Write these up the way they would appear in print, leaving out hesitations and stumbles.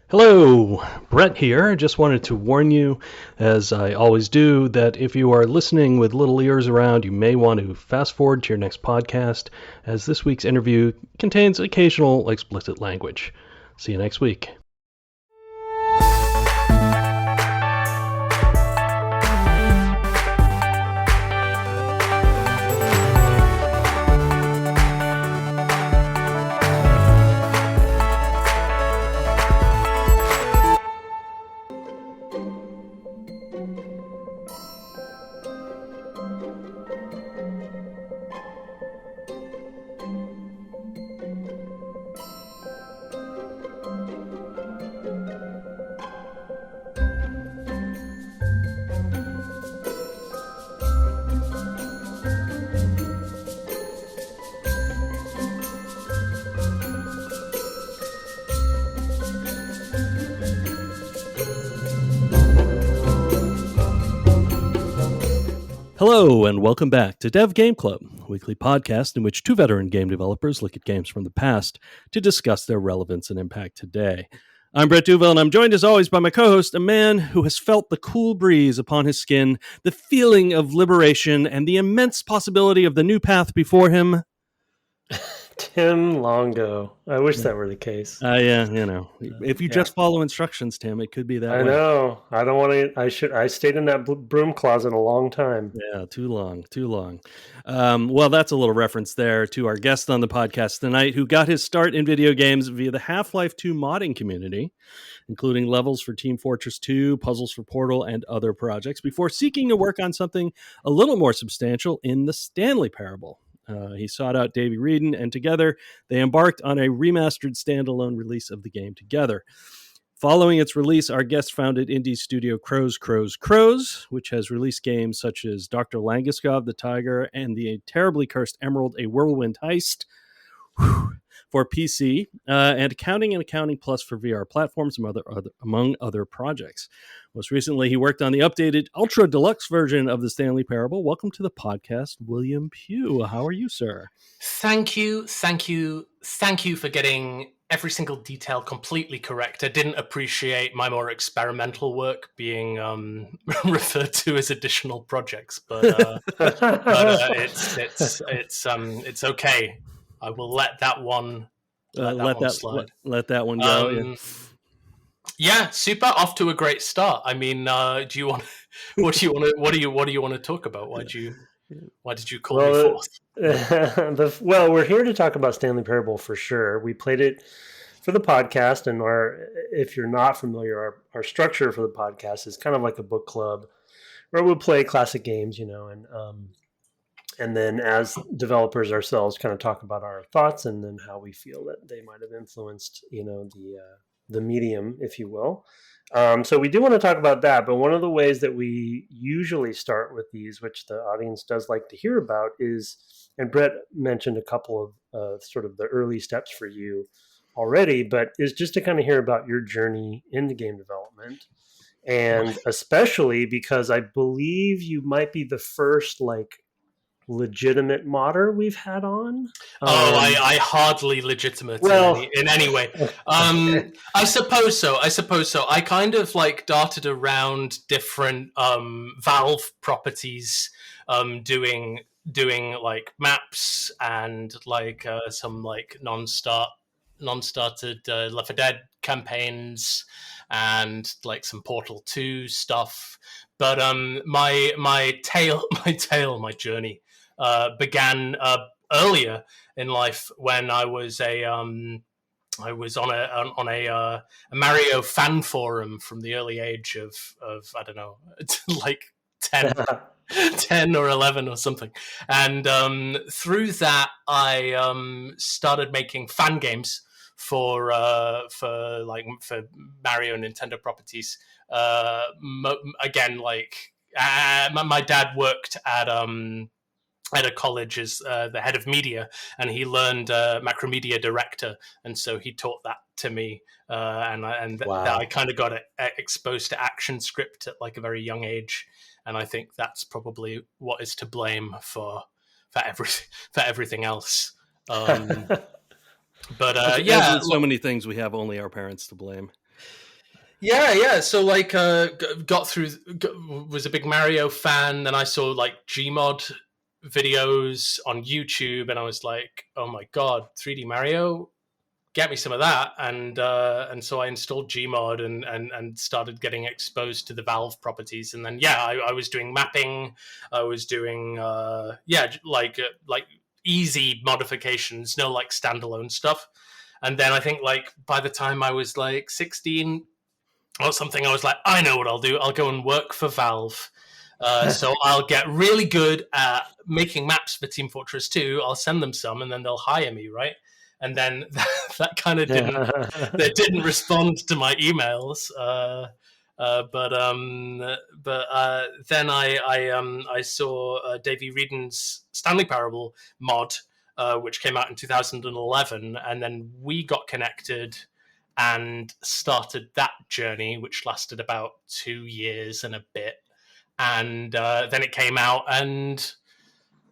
Hello, Brett here. I just wanted to warn you, as I always do, that if you are listening with little ears around, you may want to fast forward to your next podcast, as this week's interview contains occasional explicit language. See you next week. Hello, and welcome back to Dev Game Club, a weekly podcast in which two veteran game developers look at games from the past to discuss their relevance and impact today. I'm Brett Duval, and I'm joined as always by my co-host, a man who has felt the cool breeze upon his skin, the feeling of liberation, and the immense possibility of the new path before him. Tim Longo. I wish that were the case. If you just follow instructions, Tim, it could be that way. I know. I don't want to. I stayed in that broom closet a long time. Yeah, too long. Well, that's a little reference there to our guest on the podcast tonight, who got his start in video games via the Half-Life 2 modding community, including levels for Team Fortress 2, puzzles for Portal, and other projects, before seeking to work on something a little more substantial in the Stanley Parable. He sought out Davey Reedon, and together they embarked on a remastered standalone release of the game together. Following its release, our guest founded indie studio Crows, which has released games such as Dr. Langeskov the Tiger and the terribly cursed Emerald, A Whirlwind Heist for PC, and Accounting Plus for VR platforms, among other projects. Most recently, he worked on the updated Ultra Deluxe version of the Stanley Parable. Welcome to the podcast, William Pugh. How are you, sir? Thank you for getting every single detail completely correct. I didn't appreciate my more experimental work being referred to as additional projects, but it's okay. I will let that one slide. Let that one go. Yeah, super. Off to a great start. I mean, what do you want to talk about? Why did you call me forth? Well, we're here to talk about Stanley Parable for sure. We played it for the podcast, and if you're not familiar, our structure for the podcast is kind of like a book club where we'll play classic games, and then as developers ourselves kind of talk about our thoughts and then how we feel that they might have influenced, the medium, if you will. So we do want to talk about that, but one of the ways that we usually start with these, which the audience does like to hear about, is, and Brett mentioned a couple of sort of the early steps for you already, but is just to kind of hear about your journey into game development. And especially because I believe you might be the first legitimate modder we've had on. I hardly legitimate in any way. I suppose so. I kind of darted around different Valve properties, doing maps and some non-started Left 4 Dead campaigns and some Portal 2 stuff. But my journey began earlier in life when I was on a Mario fan forum from the early age of I don't know, 10 or 11 or something, and through that I started making fan games for Mario and Nintendo properties. Again, my dad worked at a college as the head of media, and he learned Macromedia Director, and so he taught that to me, and wow. That I kind of got exposed to ActionScript at a very young age, and I think that's probably what is to blame for everything else. But yeah, so many things we have only our parents to blame. Yeah. So like, got through. Was a big Mario fan, and I saw like Gmod videos on YouTube, and I was like, oh my god, 3D Mario, get me some of that. And so I installed Gmod and started getting exposed to the Valve properties. And then I was doing mapping. I was doing like easy modifications, no like standalone stuff. And then I think like by the time I was like 16 or something, I was like, I know what I'll do. I'll go and work for Valve. So I'll get really good at making maps for Team Fortress 2. I'll send them some, and then they'll hire me, right? And then that kind of they didn't respond to my emails. But then I saw Davey Reedon's Stanley Parable mod, which came out in 2011, and then we got connected and started that journey, which lasted about 2 years and a bit. And then it came out, and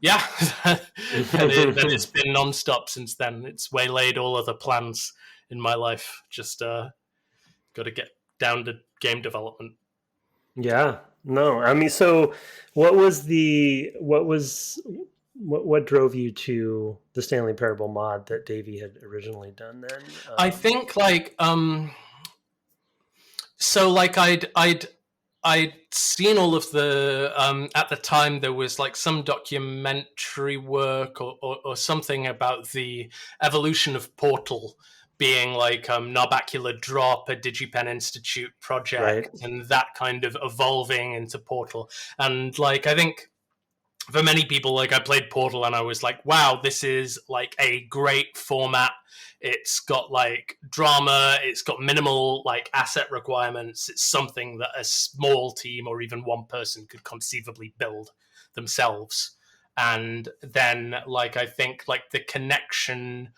then it's been nonstop since then. It's waylaid all other plans in my life. Just got to get down to game development. Yeah. No, I mean, so what drove you to the Stanley Parable mod that Davey had originally done then? I think like so like I'd seen all of the at the time there was like some documentary work or something about the evolution of Portal being like Narbacular Drop, a DigiPen Institute project, Right. and that kind of evolving into Portal. And like I think for many people, like I played Portal and I was like, wow, this is like a great format. It's got like drama, it's got minimal like asset requirements. It's something that a small team or even one person could conceivably build themselves. And then like I think like the connection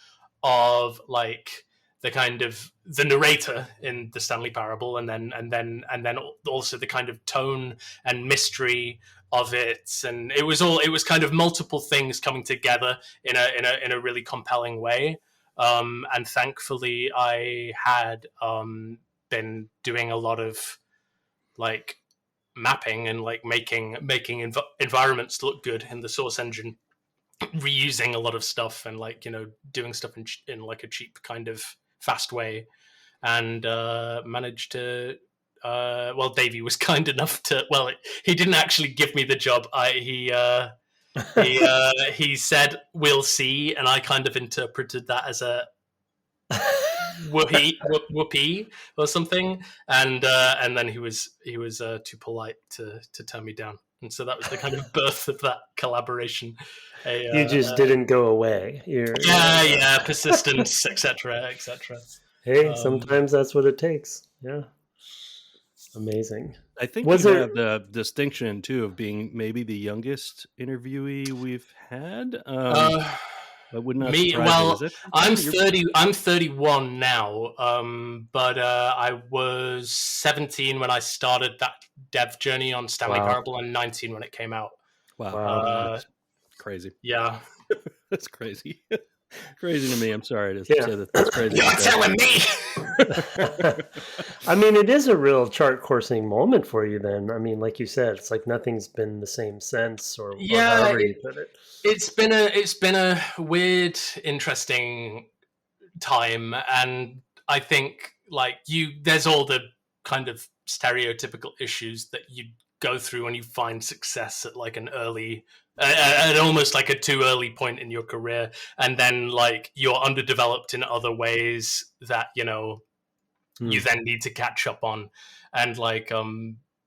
of like the kind of the narrator in the Stanley Parable, and then also the kind of tone and mystery of it, and it was kind of multiple things coming together in a really compelling way. And thankfully, I had been doing a lot of like mapping and like making environments look good in the source engine, reusing a lot of stuff, and like doing stuff in like a cheap kind of fast way, and managed to Davey was kind enough to. Well, he didn't actually give me the job. He said we'll see, and I kind of interpreted that as a whoopie or something, and then he was too polite to turn me down, and so that was the kind of birth of that collaboration. You just didn't go away. Persistence, etc. Hey, sometimes that's what it takes. Yeah. Amazing. I think you have the distinction too of being maybe the youngest interviewee we've had. That would not surprise me, is it? I'm 30. I'm 31 now. But I was 17 when I started that dev journey on Stanley Parable, and 19 when it came out. Wow. That's crazy. Yeah. That's crazy. Crazy to me. I'm sorry to say that that's crazy. You're telling me. I mean, it is a real chart coursing moment for you then. I mean, like you said, it's like nothing's been the same since, or however you put it. It's been a weird, interesting time, and I think like there's all the kind of stereotypical issues that you go through when you find success at like an early at almost like a too early point in your career, and then like you're underdeveloped in other ways that you then need to catch up on. And like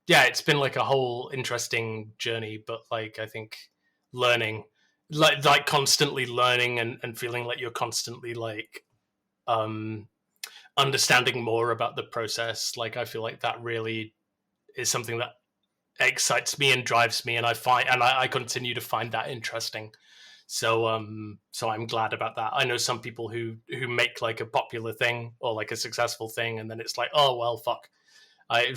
it's been like a whole interesting journey, but like I think learning like constantly learning and feeling like you're constantly like understanding more about the process. Like I feel like that really is something that excites me and drives me, and I continue to find that interesting. So I'm glad about that. I know some people who make like a popular thing or like a successful thing, and then it's like, oh well, fuck, I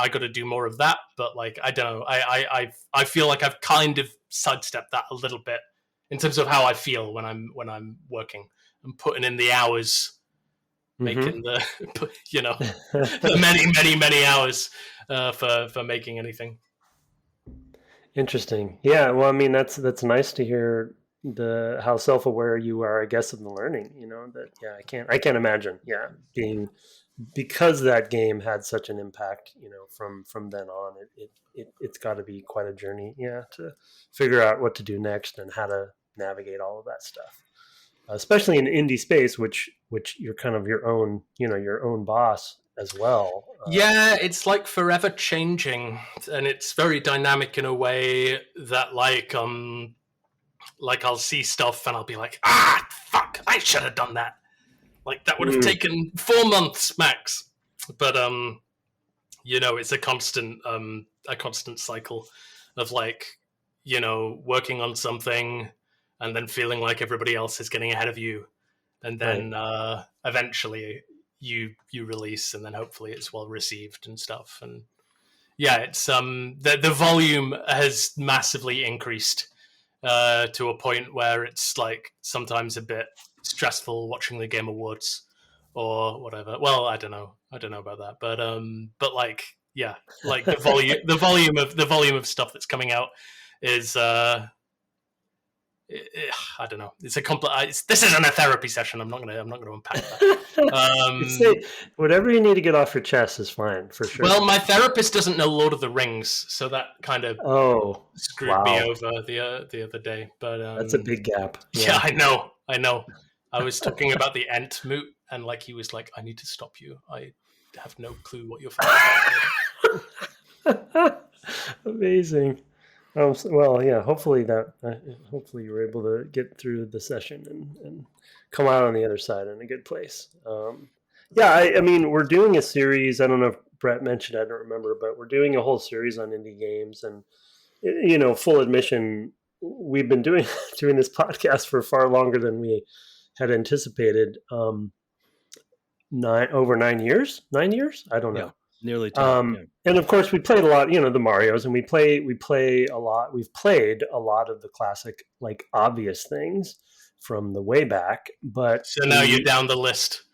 got to do more of that. But like I don't know, I feel like I've kind of sidestepped that a little bit in terms of how I feel when I'm working and putting in the hours making the the many hours for making anything. Interesting. Yeah. Well, I mean, that's nice to hear how self-aware you are, I guess, of the learning. That I can't imagine. Yeah, because that game had such an impact. From then on, it's got to be quite a journey. Yeah, to figure out what to do next and how to navigate all of that stuff, especially in indie space, which you're kind of your own boss as well. Yeah, it's like forever changing, and it's very dynamic in a way that like I'll see stuff and I'll be like, fuck, I should have done that. Like that would have taken 4 months max. But it's a constant cycle of like, working on something and then feeling like everybody else is getting ahead of you, and then eventually you release, and then hopefully it's well received and stuff. And yeah, it's the volume has massively increased to a point where it's like sometimes a bit stressful watching the Game Awards or whatever. Well, I don't know about that, but like, yeah, like the volume of stuff that's coming out is I don't know. It's a complex. This isn't a therapy session. I'm not gonna unpack that. Whatever you need to get off your chest is fine, for sure. Well, my therapist doesn't know Lord of the Rings, so that kind of screwed me over the other day. But that's a big gap. Yeah, I know. I was talking about the Ent moot, and like he was like, "I need to stop you. I have no clue what you're talking. Amazing. Well, yeah. Hopefully you were able to get through the session and come out on the other side in a good place. I mean, we're doing a series. I don't know if Brett mentioned. I don't remember, but we're doing a whole series on indie games. And full admission, we've been doing this podcast for far longer than we had anticipated. Over 9 years. 9 years? I don't know. Yeah. Nearly 10. And of course, we played a lot, the Marios, and we play a lot. We've played a lot of the classic, like obvious things from the way back. But so now you're down the list.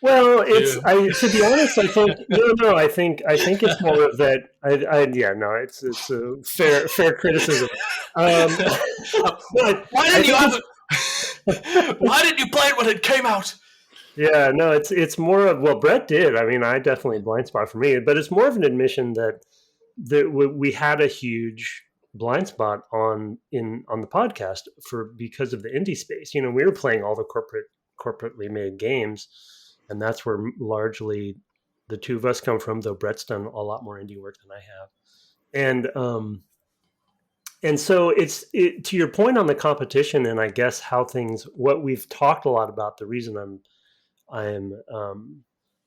Well, to be honest, I think no. I think it's more of that. It's a fair criticism. Why didn't you play it when it came out? Yeah, no, it's more of, Brett did. I mean, I definitely blind spot for me, but it's more of an admission that we had a huge blind spot on the podcast because of the indie space. We were playing all the corporately made games, and that's where largely the two of us come from. Though Brett's done a lot more indie work than I have, and so to your point on the competition, and I guess what we've talked a lot about. The reason I'm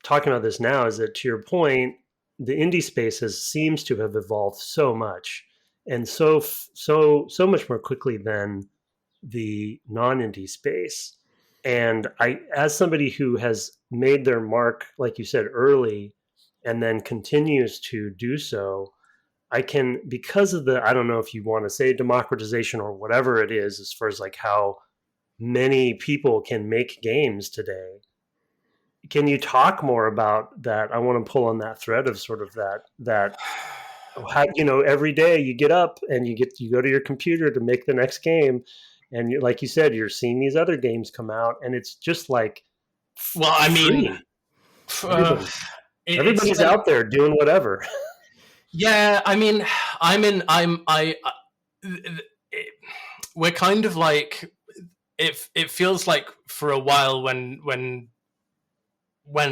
talking about this now is that, to your point, the indie space seems to have evolved so much, and so much more quickly than the non-indie space. And as somebody who has made their mark, like you said, early, and then continues to do so, I can, because of I don't know if you want to say democratization or whatever it is, as far as like how many people can make games today. Can you talk more about that? I want to pull on that thread of sort of that how, every day you get up and you go to your computer to make the next game, and like you said, you're seeing these other games come out, and it's just like, well, I mean, everybody's out there doing whatever. Yeah, I mean, we're kind of like, it feels like for a while when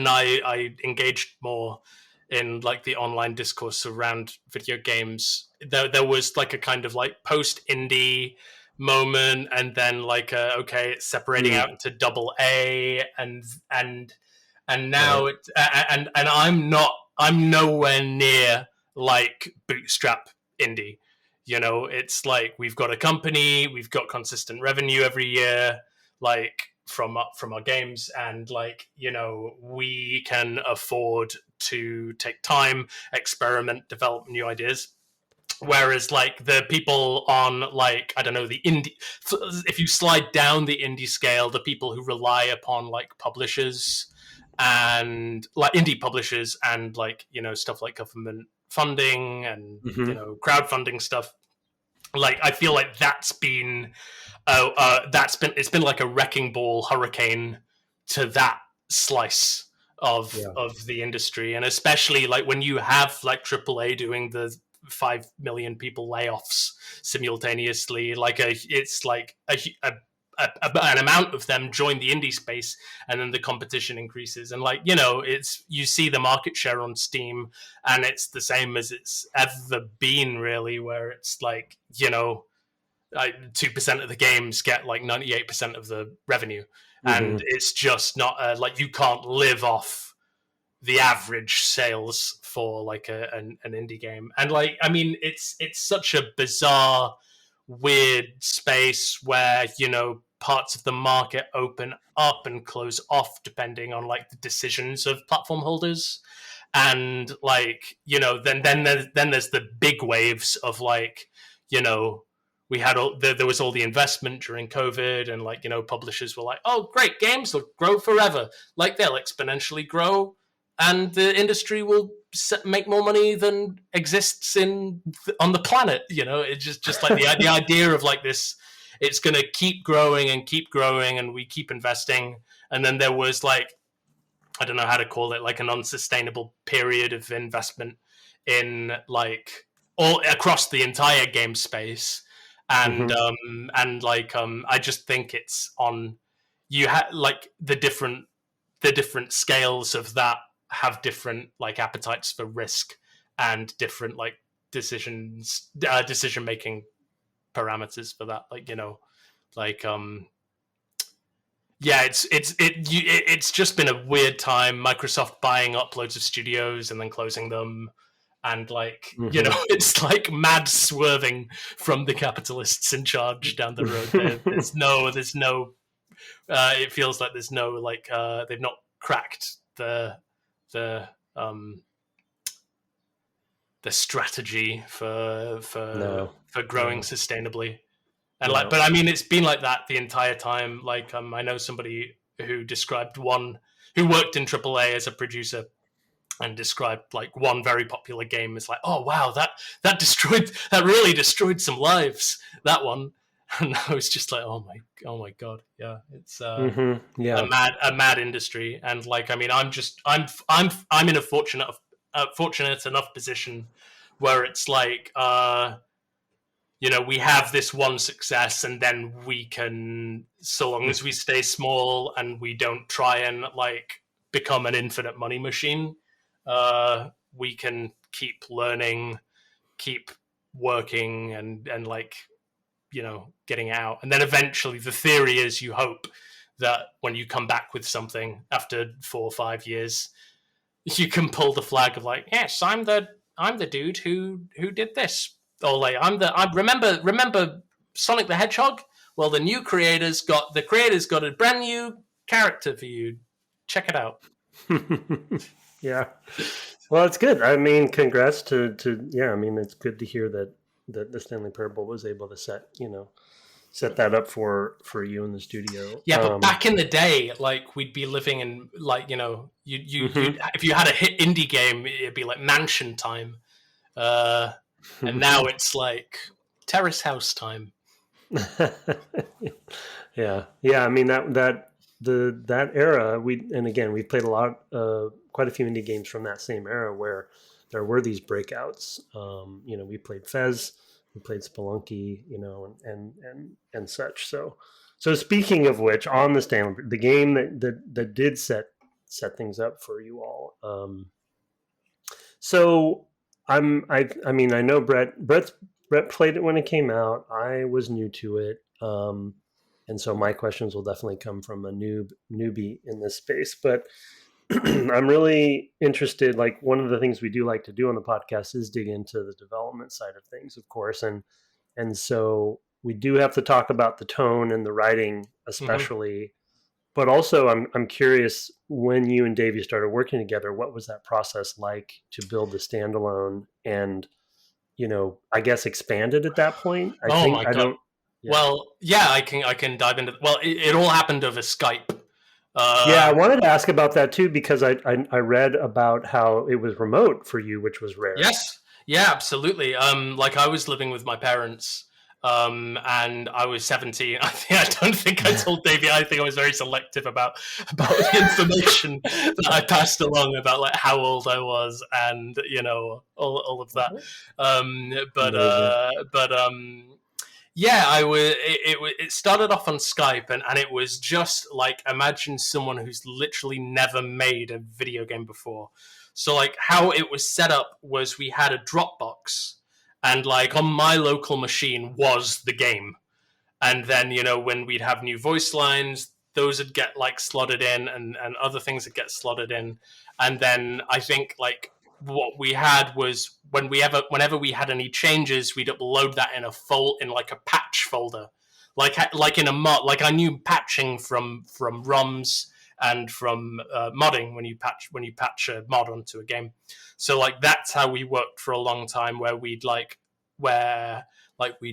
I engaged more in like the online discourse around video games, there was like a kind of like post indie moment, and then like it's separating out into double A, and now it's and I'm nowhere near like bootstrap indie. It's like we've got a company, we've got consistent revenue every year, like from our games, and like we can afford to take time, experiment, develop new ideas. Whereas like the people on like, I don't know, the indie, if you slide down the indie scale, the people who rely upon like publishers and like indie publishers and like, you know, stuff like government funding and, you know, crowdfunding stuff. Like, I feel like it's been like a wrecking ball hurricane to that slice of the industry. And especially like when you have like AAA doing the 5 million people layoffs simultaneously, like it's like an amount of them join the indie space, and then the competition increases. And like, you know, you see the market share on Steam, and it's the same as it's ever been, really, where it's like, you know, 2% of the games get like 98% of the revenue, and it's just not like, you can't live off the average sales for like an indie game. And like, I mean, it's such a bizarre, weird space where, you know, parts of the market open up and close off depending on like the decisions of platform holders. And like, you know, then there's the big waves of like, you know, we had there was all the investment during COVID, and like, you know, publishers were like, oh great, games will grow forever, like they'll exponentially grow and the industry will make more money than exists on the planet. You know, it's just like the idea of like this, it's going to keep growing and we keep investing. And then there was like, I don't know how to call it, like an unsustainable period of investment in like all across the entire game space. And I just think it's on, you have like the different scales of that have different like appetites for risk and different like decision making parameters for that. Like, you know, like yeah, it's just been a weird time. Microsoft buying up loads of studios and then closing them, and like, you know, it's like mad swerving from the capitalists in charge down the road. There's no it feels like there's no like they've not cracked the strategy for growing sustainably. And like, but I mean, it's been like that the entire time. Like, I know somebody who worked in AAA as a producer, and described like one very popular game as like, oh wow, that really destroyed some lives, that one. And I was just like, oh my god, yeah, it's a mad industry. And like, I mean, I'm in a fortunate enough position where it's like, you know, we have this one success, and then we can, so long as we stay small and we don't try and like become an infinite money machine, we can keep learning, keep working, and like, you know, getting out. And then eventually the theory is, you hope that when you come back with something after 4 or 5 years, you can pull the flag of like, yes, I'm the dude who did this. Or like, I remember Sonic the Hedgehog? Well, the creators got a brand new character for you. Check it out. Yeah. Well, it's good. I mean, congrats to I mean, it's good to hear that the Stanley Parable was able to set that up for you in the studio. Yeah, but back in the day, like, we'd be living in like, you know, you if you had a hit indie game, it'd be like mansion time. And now it's like terrace house time. Yeah. I mean, that era, we played quite a few indie games from that same era where there were these breakouts. You know, we played Fez, we played Spelunky, you know, and such. So speaking of which, on the game that did set things up for you all. So I mean, I know Brett played it when it came out. I was new to it. And so my questions will definitely come from a newbie in this space, but I'm really interested. Like, one of the things we do like to do on the podcast is dig into the development side of things, of course. And so we do have to talk about the tone and the writing, especially, but also I'm curious, when you and Davey started working together, what was that process like to build the standalone and, you know, I guess expanded at that point? My God. Yeah. Well, yeah, I can dive into. Well, it all happened over Skype. Yeah, I wanted to ask about that too because I read about how it was remote for you, which was rare. Yes. Yeah, absolutely. Like I was living with my parents, and I was 17. I don't think I told Davey. I think I was very selective about the information that I passed along about like how old I was and all of that. But Amazing. yeah, it started off on Skype, and it was just like, imagine someone who's literally never made a video game before. So like how it was set up was we had a Dropbox, and like on my local machine was the game. And then when we'd have new voice lines, those would get like slotted in, and other things would get slotted in. And then I think like what we had was whenever we had any changes, we'd upload that in like a patch folder, like in a mod. Like I knew patching from ROMs and from modding when you patch a mod onto a game. So like that's how we worked for a long time, where we'd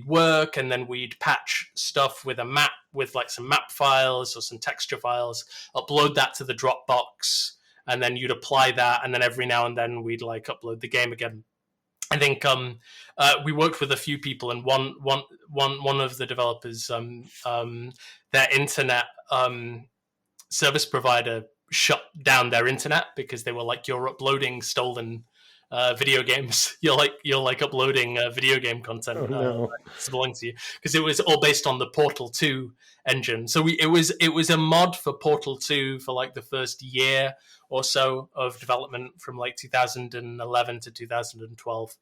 work, and then we'd patch stuff with a map, with like some map files or some texture files, upload that to the Dropbox, and then you'd apply that, and then every now and then we'd like upload the game again. I think we worked with a few people, and one of the developers, their internet service provider shut down their internet because they were like, "You're uploading stolen video games. You're like uploading video game content Oh, no. that belongs to you," because it was all based on the Portal 2 engine. So it was a mod for Portal 2 for like the first year or so of development, from like 2011 to 2012,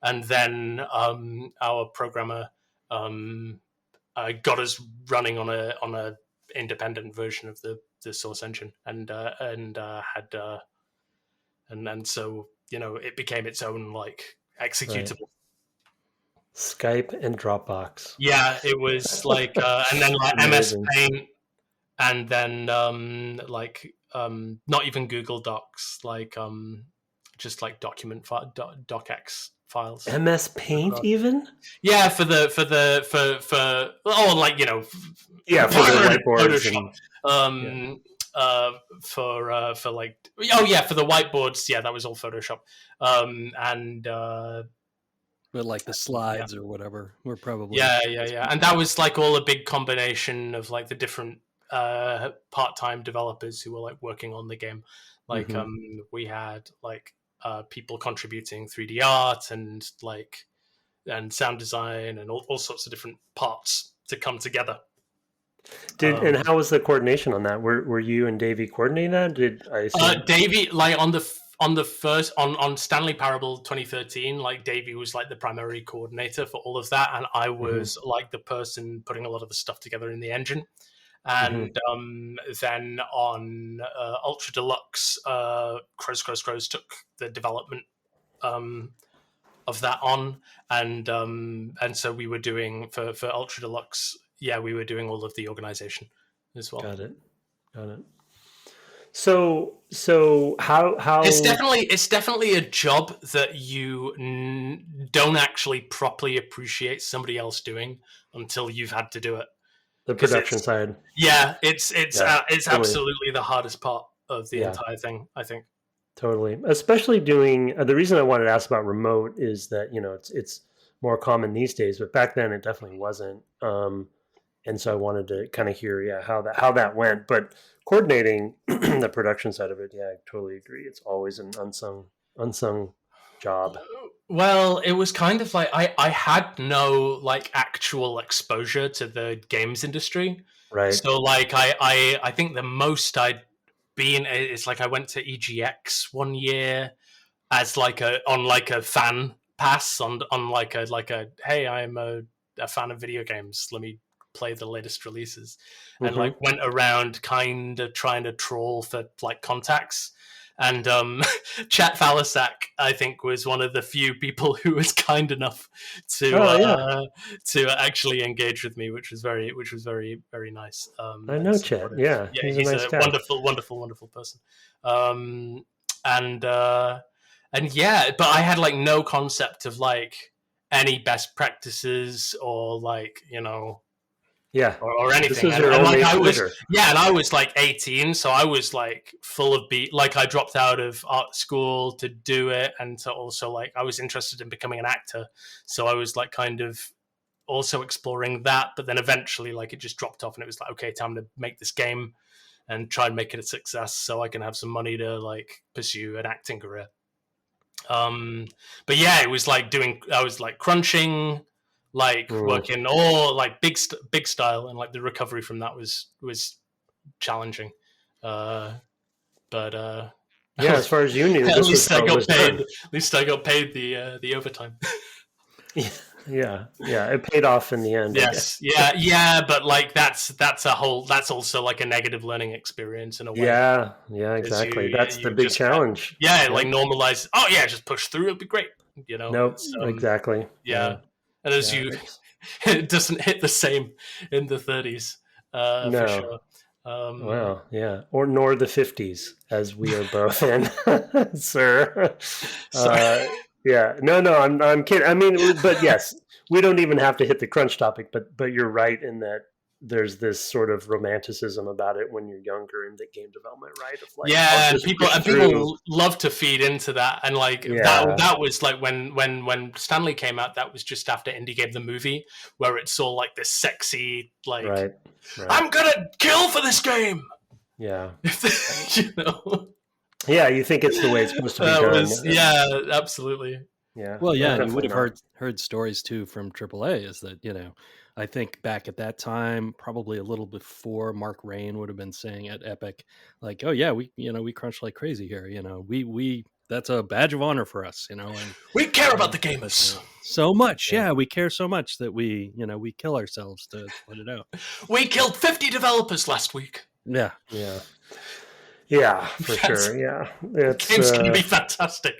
and then our programmer got us running on a independent version of the source engine, and so it became its own like executable. Right. Skype and Dropbox. Yeah, it was like and then like MS Paint, and then not even Google Docs, like just like docx files. MS Paint even? Yeah, for like for the whiteboards. For like for the whiteboards, yeah, that was all Photoshop. But like the slides or whatever were probably and that was like all a big combination of like the different part-time developers who were like working on the game. Like we had like people contributing 3D art and sound design and all sorts of different parts to come together. And how was the coordination on that? Were you and Davey coordinating that? Did I assume Davey, like on the first on Stanley Parable 2013, like Davey was like the primary coordinator for all of that, and I was like the person putting a lot of the stuff together in the engine. And then on Ultra Deluxe, Crows took the development of that on, and so we were doing for Ultra Deluxe. Yeah, we were doing all of the organization as well. Got it. So how it's definitely a job that you don't actually properly appreciate somebody else doing until you've had to do it. The production side. Yeah, it's absolutely the hardest part of the entire thing, I think. Totally. Especially doing the reason I wanted to ask about remote is that, it's more common these days, but back then it definitely wasn't. And so I wanted to kind of hear how that went, but coordinating the production side of it, I totally agree. It's always an unsung job. Well, it was kind of like I had no like actual exposure to the games industry, right? So like I think the most I'd been is like I went to EGX one year as like a fan pass on like a hey, I'm a fan of video games, let me play the latest releases, and like went around kind of trying to trawl for like contacts. And Chat Falasak, I think, was one of the few people who was kind enough to actually engage with me, which was very, very nice. I know Chat. Yeah, he's a nice wonderful person. And yeah, but I had like no concept of like any best practices or like Yeah. or anything. This is And your own like I was, pleasure. and I was like 18, so I was like full of like I dropped out of art school to do it, and so also like I was interested in becoming an actor, so I was like kind of also exploring that, but then eventually like it just dropped off, and it was like, okay, time to make this game and try and make it a success so I can have some money to like pursue an acting career. But yeah, it was like I was like crunching, like working all like big style, and like the recovery from that was challenging. But Yeah, as far as you knew, at this least was how I it got was paid. done. At least I got paid the overtime. Yeah, it paid off in the end. Yes, yeah, but like that's also like a negative learning experience in a way. Yeah, exactly. That's the big challenge. Like normalize. Oh yeah, just push through. It'll be great. You know. Nope. Exactly. Yeah, and as it doesn't hit the same in the 30s. For sure. Well, yeah, or nor the 50s, as we are both in, sir. Yeah, no, I'm kidding. I mean, but yes, we don't even have to hit the crunch topic. But you're right in that there's this sort of romanticism about it when you're younger in the game development, right? Of like, yeah, and people love to feed into that, and like that was like when Stanley came out, that was just after Indie Game the movie, where it's all like this sexy like, right. I'm gonna kill for this game. Yeah, you know. Yeah, you think it's the way it's supposed to be done. Yeah, absolutely. Yeah. Well, yeah, and you would have heard stories too from AAA. Is that I think back at that time, probably a little before Mark Rain would have been saying at Epic, like, "Oh yeah, we crunch like crazy here. We that's a badge of honor for us. And we care about the gamers so much. Yeah, we care so much that we kill ourselves to put it out. We killed 50 developers last week. Yeah, for sure. Yeah, Game's going to be fantastic.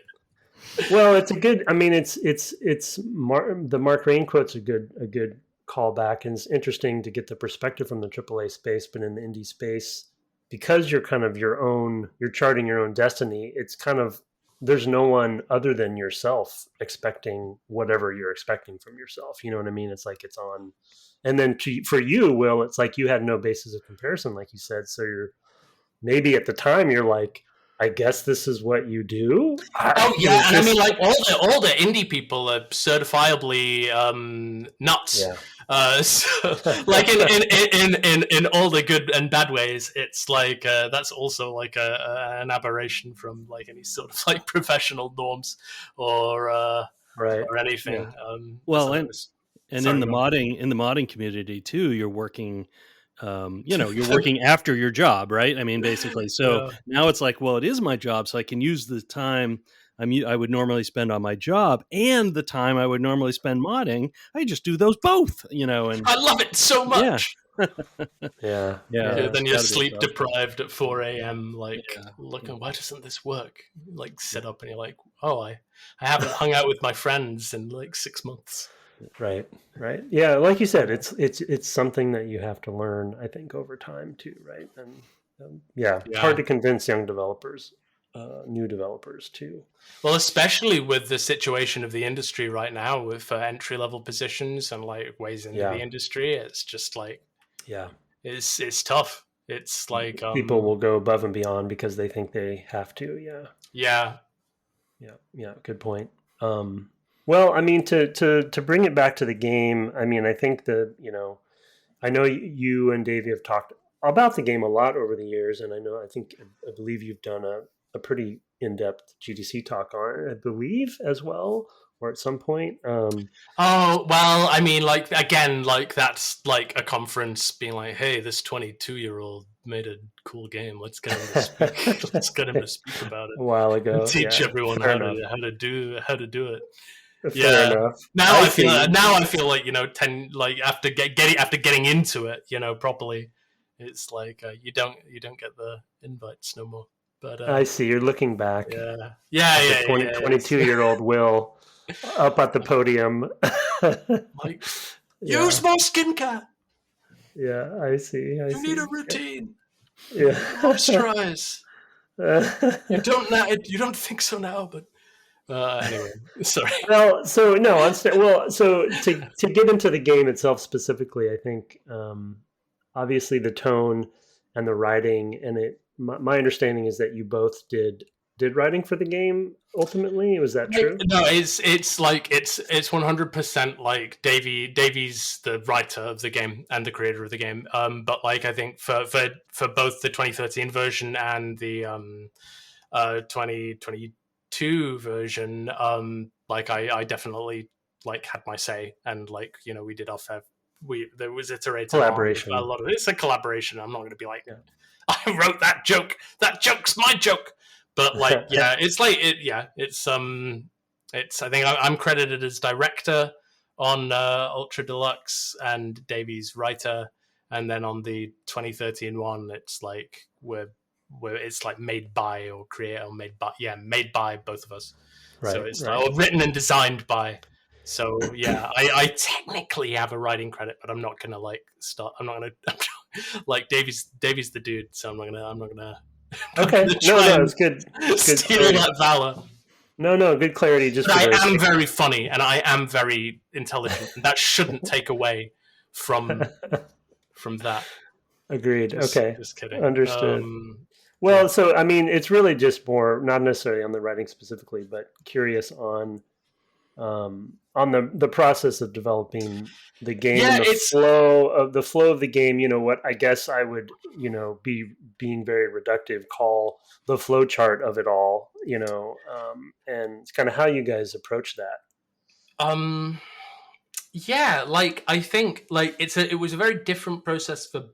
Well, it's a good. I mean, the Mark Rain quote's a good callback, and it's interesting to get the perspective from the AAA space, but in the indie space, because you're kind of you're charting your own destiny. It's kind of there's no one other than yourself expecting whatever you're expecting from yourself. You know what I mean? It's like it's on, and then for you, Will, it's like you had no basis of comparison, like you said. So maybe at the time you're like, I guess this is what you do. Oh yeah, and I mean, like all the indie people are certifiably nuts. Yeah. So, like in all the good and bad ways, it's like that's also like an aberration from like any sort of like professional norms or anything. Yeah. Well, and in the modding community too, you're working. You're working after your job, right? I mean, basically. So now it's like, well, it is my job, so I can use the time I would normally spend on my job and the time I would normally spend modding. I just do those both, and I love it so much. Yeah. Then you're sleep deprived at 4 a.m. Like, looking, why doesn't this work? Like, sit up and you're like, oh, I haven't hung out with my friends in like 6 months. Right. Yeah, like you said, it's something that you have to learn, I think, over time too, right? And it's hard to convince young developers, new developers too. Well, especially with the situation of the industry right now, with entry level positions and like ways into the industry, it's just like, it's tough. It's like people will go above and beyond because they think they have to. Yeah. Good point. Well, I mean, to bring it back to the game, I mean, I think I know you and Davey have talked about the game a lot over the years, and I believe you've done a pretty in-depth GDC talk on it, I believe, as well, or at some point. Oh, well, I mean, like, again, like, that's like a conference being like, hey, this 22-year-old made a cool game. Let's get him to speak. Let's get him to speak about it a while ago. And teach everyone how to do it. Fair enough. Now I feel like 10 like after getting into it, properly, it's like you don't get the invites no more. But I see you're looking back. Yeah. 22-year-old Will up at the podium. Like, use more skincare. Yeah, I see. You need a routine. Yeah, moisturize. You don't think so now, but Anyway, sorry. Well, so no, so to get into the game itself specifically, I think obviously the tone and the writing, and my understanding is that you both did writing for the game ultimately. Was that true? No, it's like it's 100% like Davy's the writer of the game and the creator of the game. But like I think for both the 2013 version and the 2022 version, like I definitely like had my say, and like we did our fair. There was iterated Collaboration. A lot of it's a collaboration. I'm not going to be like, I wrote that joke. That joke's my joke. But like, yeah, it's like it's I think I'm credited as director on Ultra Deluxe and Davy's writer, and then on the 2013 one, it's like it's like made by or created or made by both of us. Right, so it's right. Like, or written and designed by. So yeah, I technically have a writing credit, but I'm not gonna like start. I'm not gonna like Davy's the dude, so I'm not gonna. Okay, no, it's good. Steal that valor. No, good clarity. Just but I am very funny and I am very intelligent, and that shouldn't take away from that. Agreed. Okay, just kidding. Understood. Well, so I mean, it's really just more not necessarily on the writing specifically, but curious on the process of developing the game and the flow of the game. What I guess I would be being very reductive call the flowchart of it all. And it's kind of how you guys approach that. Yeah, like I think like it was a very different process for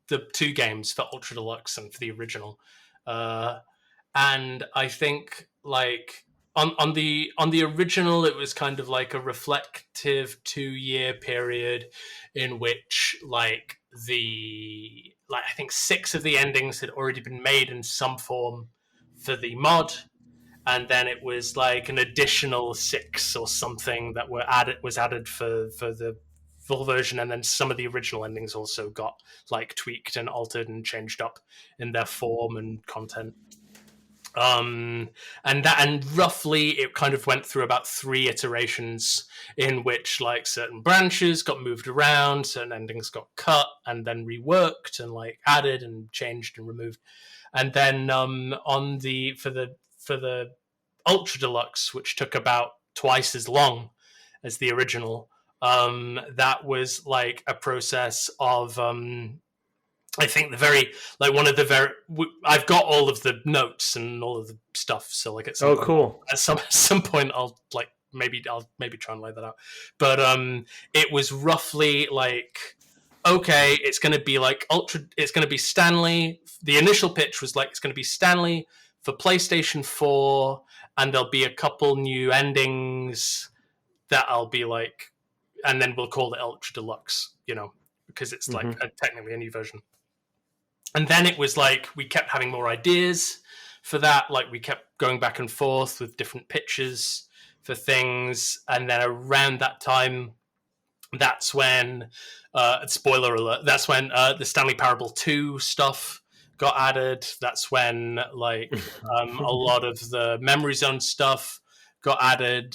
the two games, for Ultra Deluxe and for the original, and I think like on the original it was kind of like a reflective 2-year period in which like I think 6 of the endings had already been made in some form for the mod, and then it was like an additional 6 or something that was added for the full version, and then some of the original endings also got like tweaked and altered and changed up in their form and content. And roughly it kind of went through about 3 iterations in which like certain branches got moved around, certain endings got cut and then reworked and like added and changed and removed. And then for the Ultra Deluxe, which took about twice as long as the original, that was like a process of I think I've got all of the notes and all of the stuff. So like at some point I'll like maybe try and lay that out. But it was roughly like, okay, it's going to be like it's going to be Stanley. The initial pitch was like, it's going to be Stanley for PlayStation 4, and there'll be a couple new endings that I'll be like, and then we'll call it Ultra Deluxe, because it's like technically a new version. And then it was like we kept having more ideas for that. Like we kept going back and forth with different pitches for things. And then around that time, that's when, spoiler alert, that's when the Stanley Parable 2 stuff got added. That's when like a lot of the Memory Zone stuff got added,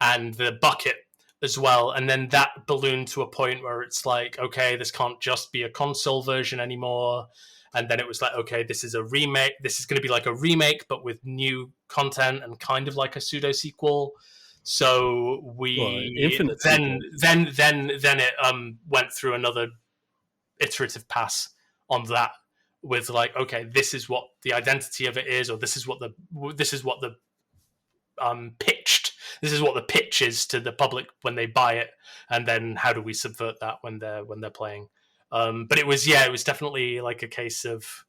and the bucket as well. And then that ballooned to a point where it's like, okay, this can't just be a console version anymore. And then it was like, okay, this is a remake. This is going to be like a remake, but with new content and kind of like a pseudo sequel. So then it went through another iterative pass on that, with like, okay, this is what the identity of it is, or this is what the pitched. This is what the pitch is to the public when they buy it, and then how do we subvert that when they're playing? But it was definitely like a case of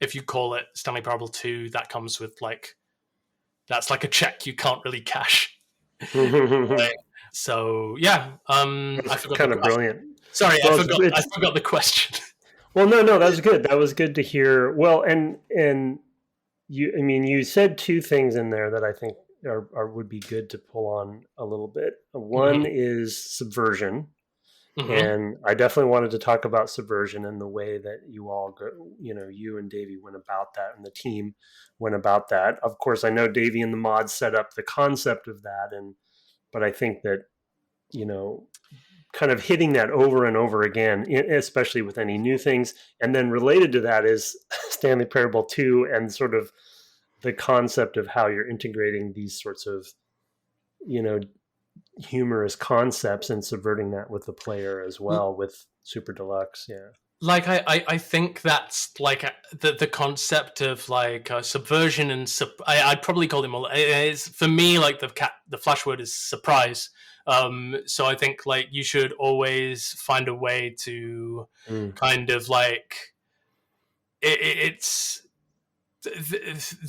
if you call it Stanley Parable 2, that comes with like, that's like a check you can't really cash. So yeah, I forgot. Kind of brilliant. Sorry, I forgot the question. Well, no, that was good. That was good to hear. Well, and you said 2 things in there that I think are would be good to pull on a little bit. One is subversion, And I definitely wanted to talk about subversion and the way that you all go, you and Davey went about that and the team went about that. Of course, I know Davey and the mods set up the concept of that. But I think that, kind of hitting that over and over again, especially with any new things. And then related to that is Stanley Parable 2 and sort of the concept of how you're integrating these sorts of, humorous concepts and subverting that with the player as well with Super Deluxe. Yeah. Like I think that's like the concept of like subversion and I'd probably call it more. It's for me like the flash word is surprise. So I think like you should always find a way to kind of like it's.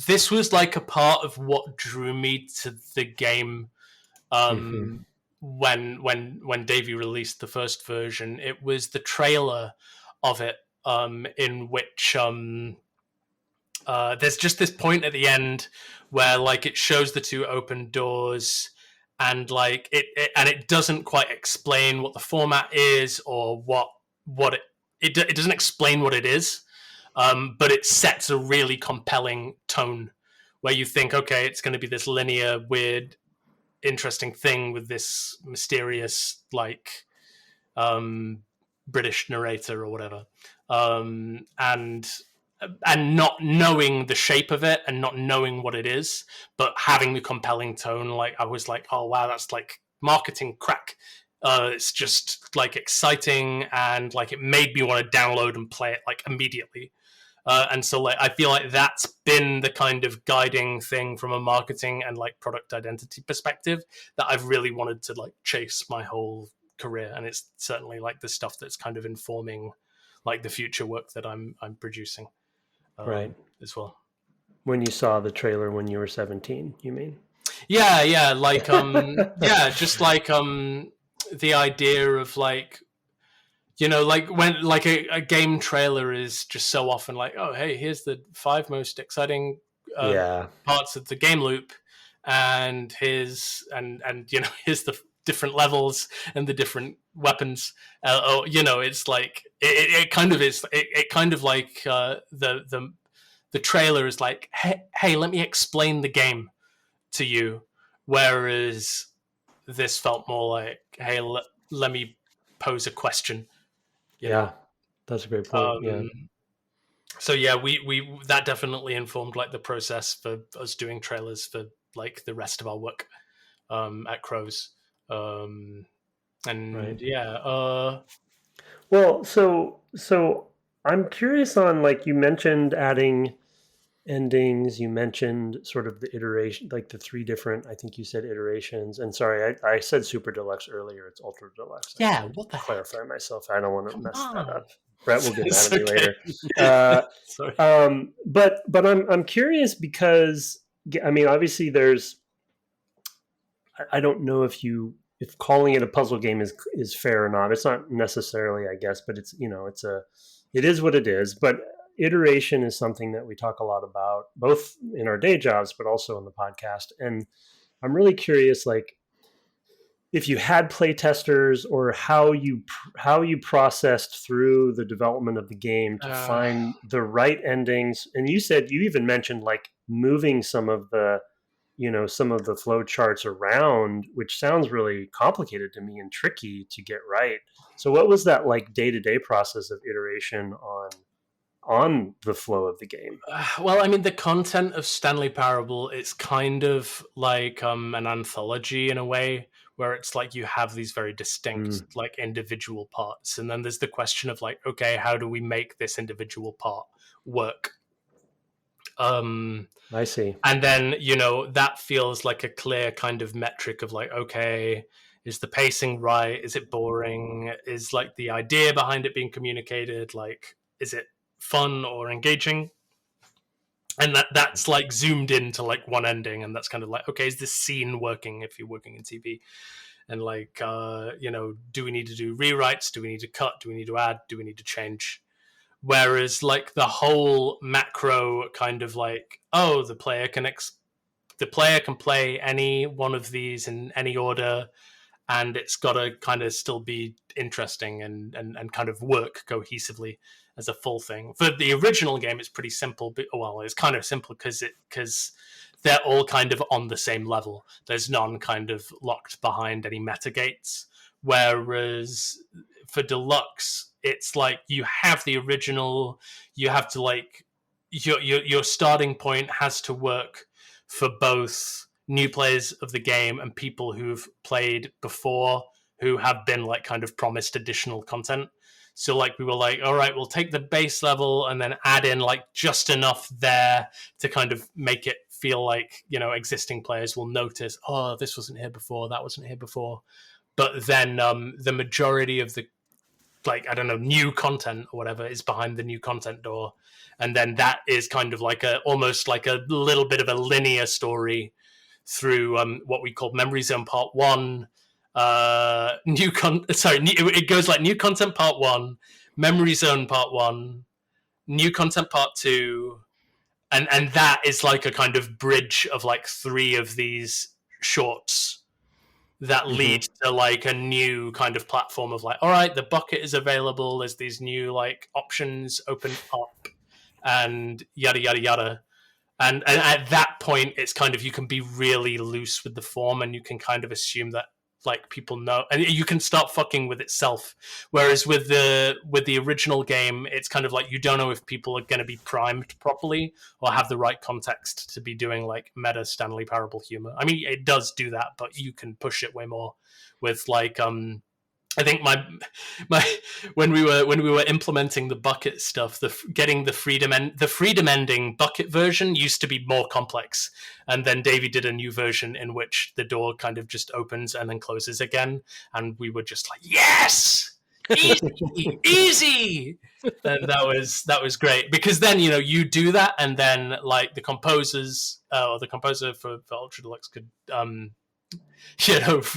This was like a part of what drew me to the game. When Davey released the first version, it was the trailer of it, in which there's just this point at the end where like it shows the two open doors, and like it doesn't quite explain what the format is or what it doesn't explain what it is, but it sets a really compelling tone where you think, okay, it's going to be this linear, weird, interesting thing with this mysterious like British narrator or whatever, and not knowing the shape of it and not knowing what it is, but having the compelling tone. Like I was like, oh wow, that's like marketing crack. It's just like exciting, and like it made me want to download and play it like immediately. And so like I feel like that's been the kind of guiding thing from a marketing and like product identity perspective that I've really wanted to like chase my whole career, and it's certainly like the stuff that's kind of informing like the future work that I'm producing right as well. When you saw the trailer when you were 17, you mean? Yeah, like yeah, just like the idea of like, like when like a game trailer is just so often like, oh hey, here's the 5 most exciting parts of the game loop, and here's the different levels and the different weapons. It's like it kind of is. It kind of like the trailer is like, hey, let me explain the game to you, whereas this felt more like, hey, let me pose a question. Yeah, that's a great point. So yeah, we that definitely informed like the process for us doing trailers for like the rest of our work at Crows. And right. Well, so I'm curious on, like, you mentioned adding endings, you mentioned sort of the iteration, like the 3 different, I think you said iterations, and sorry, I said Super Deluxe earlier, it's Ultra Deluxe. Yeah, what the clarify heck? myself, I don't want to mess that up. Brett will get mad at me later. Sorry. But I'm curious because, I mean, obviously I don't know if calling it a puzzle game is fair or not. It's not necessarily, I guess, but it's, it is what it is. But iteration is something that we talk a lot about, both in our day jobs, but also on the podcast. And I'm really curious, like, if you had play testers, or how you processed through the development of the game to find the right endings. And you even mentioned like moving some of the flow charts around, which sounds really complicated to me and tricky to get right. So what was that like day-to-day process of iteration on the flow of the game? Well, I mean, the content of Stanley Parable, it's kind of like an anthology in a way, where it's like you have these very distinct like individual parts, and then there's the question of like, okay, how do we make this individual part work? I see. And then, that feels like a clear kind of metric of like, okay, is the pacing right? Is it boring? Is like the idea behind it being communicated? Like, is it fun or engaging? And that's like zoomed into like one ending, and that's kind of like, okay, is this scene working if you're working in TV? And like, do we need to do rewrites? Do we need to cut? Do we need to add? Do we need to change? Whereas like the whole macro kind of like, oh, the player can play any one of these in any order, and it's got to kind of still be interesting and kind of work cohesively as a full thing. For the original game, it's pretty simple. But, well, it's kind of simple because they're all kind of on the same level. There's none kind of locked behind any meta gates. Whereas for Deluxe, it's like you have the original, you have to like your starting point has to work for both new players of the game and people who've played before who have been like kind of promised additional content. So like we were like, all right, we'll take the base level and then add in like just enough there to kind of make it feel like, you know, existing players will notice, oh, this wasn't here before, that wasn't here before. But then the majority of the, like, I don't know, new content or whatever is behind the new content door. And then that is kind of like almost like a little bit of a linear story through what we call Memory Zone Part 1, it goes like new content Part 1, Memory Zone Part 1, new content Part 2, and that is like a kind of bridge of like 3 of these shorts that lead to like a new kind of platform of like, all right, the bucket is available, there's these new like options open up and yada yada yada. And at that point, it's kind of, you can be really loose with the form and you can kind of assume that like people know, and you can start fucking with itself. Whereas with the original game, it's kind of like you don't know if people are going to be primed properly or have the right context to be doing like meta Stanley Parable humor. I mean, it does do that, but you can push it way more with like I think my when we were implementing the bucket stuff, getting the freedom ending bucket version used to be more complex, and then Davey did a new version in which the door kind of just opens and then closes again, and we were just like, yes, easy, and that was great because then you know you do that, and then like the composer for Ultra Deluxe could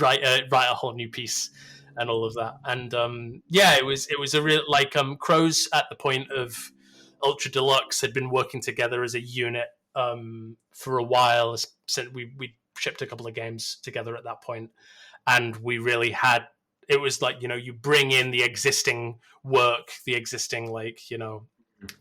write a whole new piece and all of that. And it was a real like Crows at the point of Ultra Deluxe had been working together as a unit for a while. Since we shipped a couple of games together at that point, and we really had, it was like, you know, you bring in the existing work, the existing like, you know,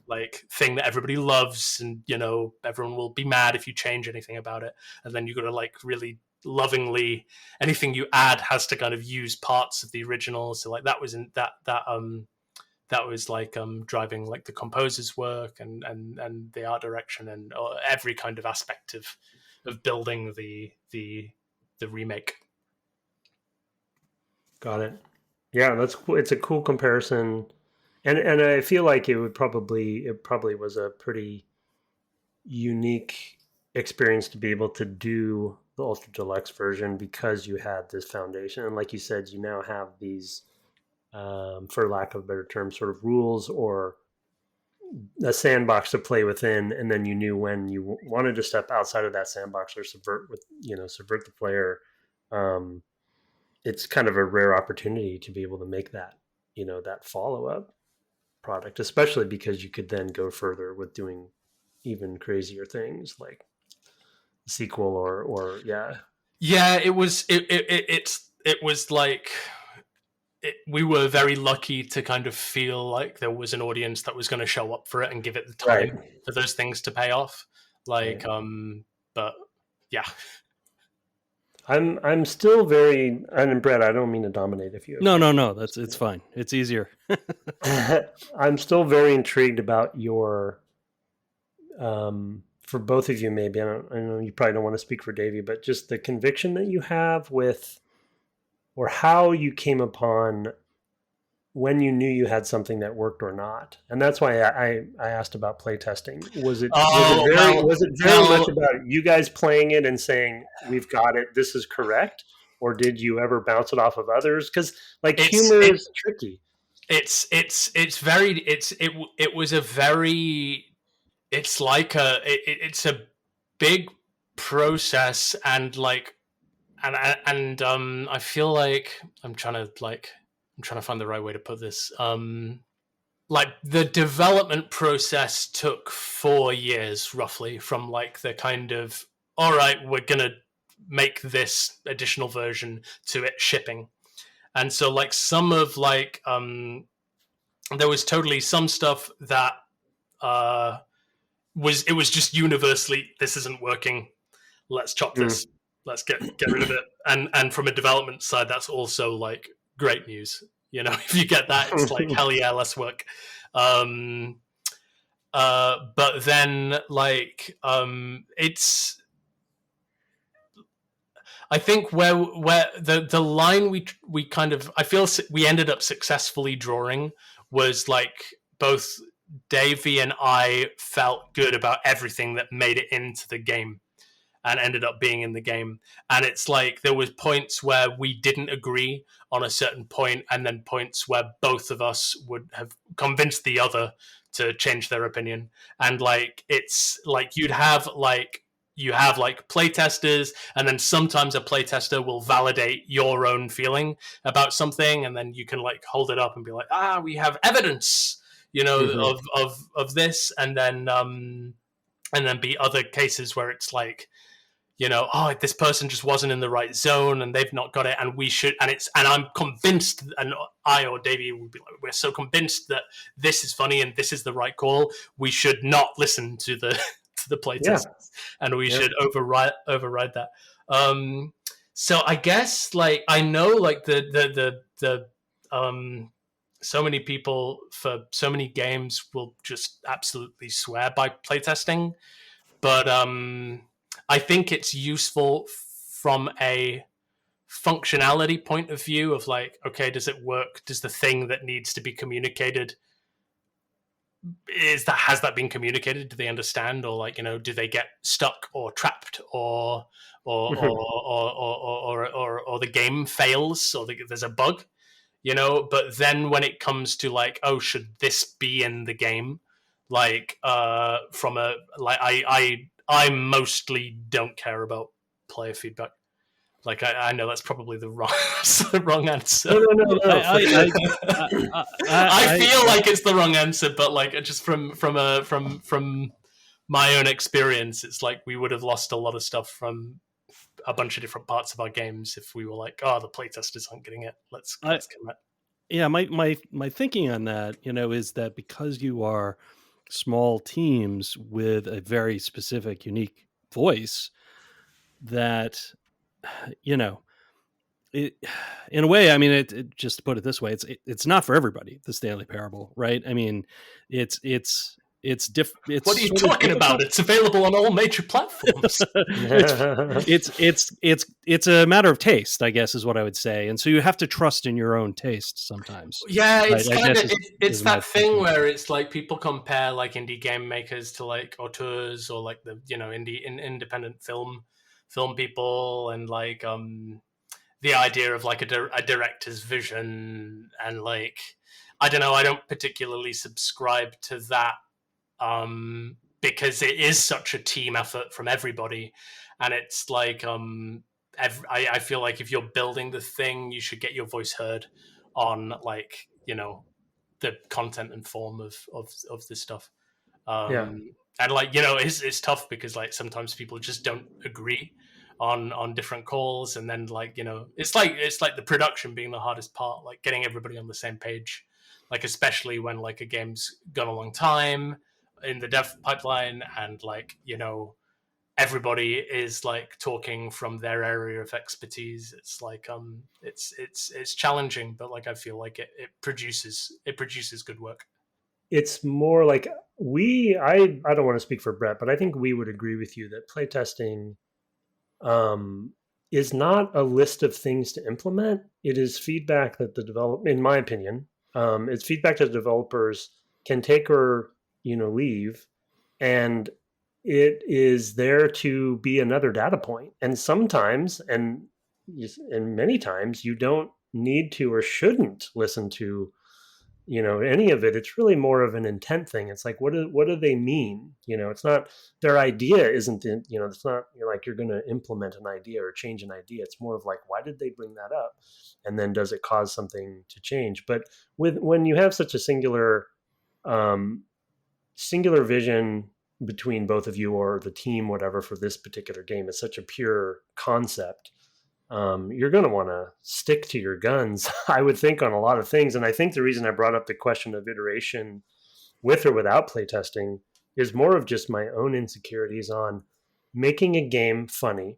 like thing that everybody loves, and you know everyone will be mad if you change anything about it, and then you got to like really lovingly, anything you add has to kind of use parts of the original. So like that was in that was like driving like the composer's work and the art direction and every kind of aspect of building the remake. Got it. Yeah, that's cool. It's a cool comparison, and I feel like it probably was a pretty unique experience to be able to do the Ultra Deluxe version because you had this foundation, and like you said, you now have these, for lack of a better term, sort of rules or a sandbox to play within, and then you knew when you wanted to step outside of that sandbox or subvert the player. It's kind of a rare opportunity to be able to make that, you know, that follow-up product, especially because you could then go further with doing even crazier things like sequel or it was like we were very lucky to kind of feel like there was an audience that was going to show up for it and give it the time for those things to pay off, like but yeah, I'm still very, and Brett, I don't mean to dominate if you no, it's fine, it's easier. I'm still very intrigued about your for both of you, maybe, I know you probably don't want to speak for Davey, but just the conviction that you have with, or how you came upon when you knew you had something that worked or not. And that's why I asked about playtesting. Was it very much about you guys playing it and saying, we've got it, this is correct? Or did you ever bounce it off of others? Because like humor is tricky. It's a big process, and like and I feel like I'm trying to find the right way to put this. Like the development process took 4 years roughly from like the kind of, all right, we're gonna make this additional version to it shipping. And so like some of like there was totally some stuff that was just universally, this isn't working, let's chop this, let's get rid of it. And from a development side, that's also like great news. You know, if you get that, it's like hell yeah, let's work. But then like it's, I think where the line we kind of, I feel we ended up successfully drawing was like both Davey and I felt good about everything that made it into the game and ended up being in the game. And it's like there was points where we didn't agree on a certain point, and then points where both of us would have convinced the other to change their opinion. And like it's like you have like playtesters, and then sometimes a playtester will validate your own feeling about something, and then you can like hold it up and be like, we have evidence, you know, of this. And then be other cases where it's like, you know, this person just wasn't in the right zone and they've not got it, and we should, and I'm convinced, and I or Davey would be like, we're so convinced that this is funny and this is the right call, we should not listen to the playtest, and we should override that. So I guess like I know like the so many people for so many games will just absolutely swear by playtesting, but I think it's useful from a functionality point of view of like, okay, does it work? Does the thing that needs to be communicated, has that been communicated? Do they understand? Or like, you know, do they get stuck or trapped or the game fails, or there's a bug, you know? But then when it comes to like, should this be in the game? Like from a like I mostly don't care about player feedback. Like I know that's probably the wrong answer. No. I feel like it's the wrong answer, but like just from my own experience, it's like we would have lost a lot of stuff from a bunch of different parts of our games if we were like, the playtesters aren't getting it. Let's commit. Yeah, my thinking on that, you know, is that because you are small teams with a very specific, unique voice, that, you know, it, in a way, I mean, it just to put it this way, it's not for everybody, the Stanley Parable, right? I mean, it's different. What are you talking about? It's available on all major platforms. it's a matter of taste, I guess, is what I would say. And so you have to trust in your own taste sometimes. Yeah, it's kind of it's that thing where it's like people compare like indie game makers to like auteurs or like the, you know, independent film people, and like the idea of like a director's vision, and like I don't know, I don't particularly subscribe to that. Because it is such a team effort from everybody, and it's like I feel like if you're building the thing, you should get your voice heard on like, you know, the content and form of this stuff. And like, you know, it's tough because like sometimes people just don't agree on different calls, and then like, you know, it's like the production being the hardest part, like getting everybody on the same page, like especially when like a game's gone a long time in the dev pipeline, and like, you know, everybody is like talking from their area of expertise. It's like it's challenging, but like I feel like it produces good work. It's more like I don't want to speak for Brett, but I think we would agree with you that playtesting is not a list of things to implement. It is feedback that in my opinion, it's feedback that developers can take or, you know, leave, and it is there to be another data point. And sometimes, and many times, you don't need to or shouldn't listen to, you know, any of it. It's really more of an intent thing. It's like, what do they mean? You know, it's not their idea isn't, you know, it's not like you're going to implement an idea or change an idea. It's more of like, why did they bring that up? And then does it cause something to change? But when you have such a singular vision, between both of you or the team, whatever, for this particular game. It's such a pure concept. You're going to want to stick to your guns, I would think, on a lot of things. And I think the reason I brought up the question of iteration with or without playtesting is more of just my own insecurities on making a game funny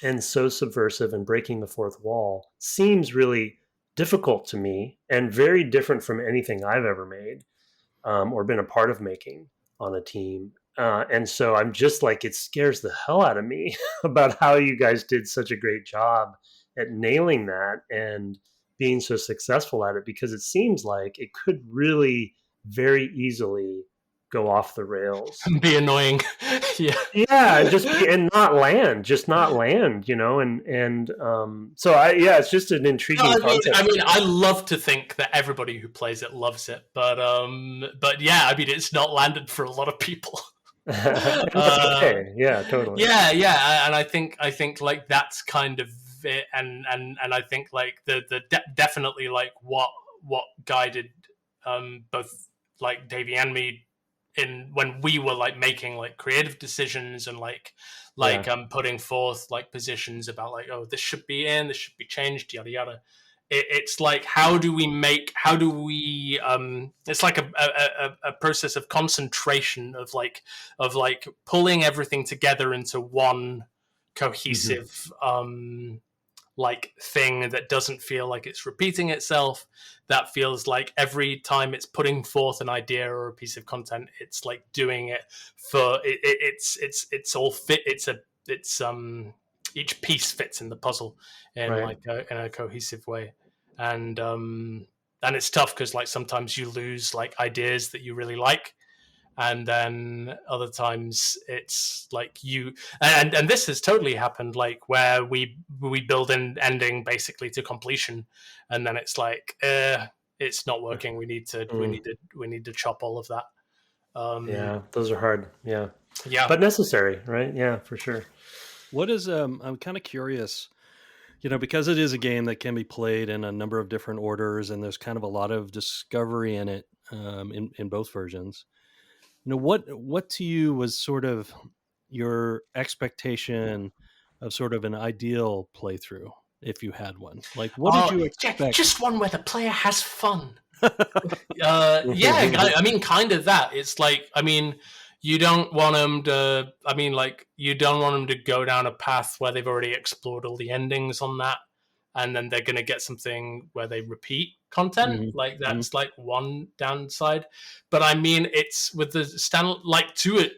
and so subversive and breaking the fourth wall seems really difficult to me and very different from anything I've ever made or been a part of making on a team. And so I'm just like, it scares the hell out of me about how you guys did such a great job at nailing that and being so successful at it, because it seems like it could really very easily go off the rails. Be annoying. Yeah, and not land, so it's just an intriguing concept. I love to think that everybody who plays it loves it, but yeah, I mean, it's not landed for a lot of people. Okay. Yeah, totally. Yeah, and I think like that's kind of it, and I think like definitely like what guided both like Davey and me in when we were like making like creative decisions and putting forth like positions about like, oh, this should be in, this should be changed, yada yada. It's like, how do we it's like a process of concentration of pulling everything together into one cohesive like thing that doesn't feel like it's repeating itself, that feels like every time it's putting forth an idea or a piece of content, it's like doing it for it's all fit, it's each piece fits in the puzzle in in a cohesive way. And it's tough because like sometimes you lose like ideas that you really like, and then other times it's like you and this has totally happened, like where we build an ending basically to completion, and then it's like it's not working, we need to chop all of that. Yeah, those are hard. Yeah but necessary, right? Yeah, for sure. What is I'm kind of curious, because it is a game that can be played in a number of different orders, and there's kind of a lot of discovery in it, in both versions. What to you was sort of your expectation of sort of an ideal playthrough, if you had one? Like, what did you expect? Just one where the player has fun. I mean, kind of that. It's like, I mean, you don't want them to. I mean, like, you don't want them to go down a path where they've already explored all the endings on that, and then they're going to get something where they repeat content. Like that's like one downside. But I mean, it's with the to it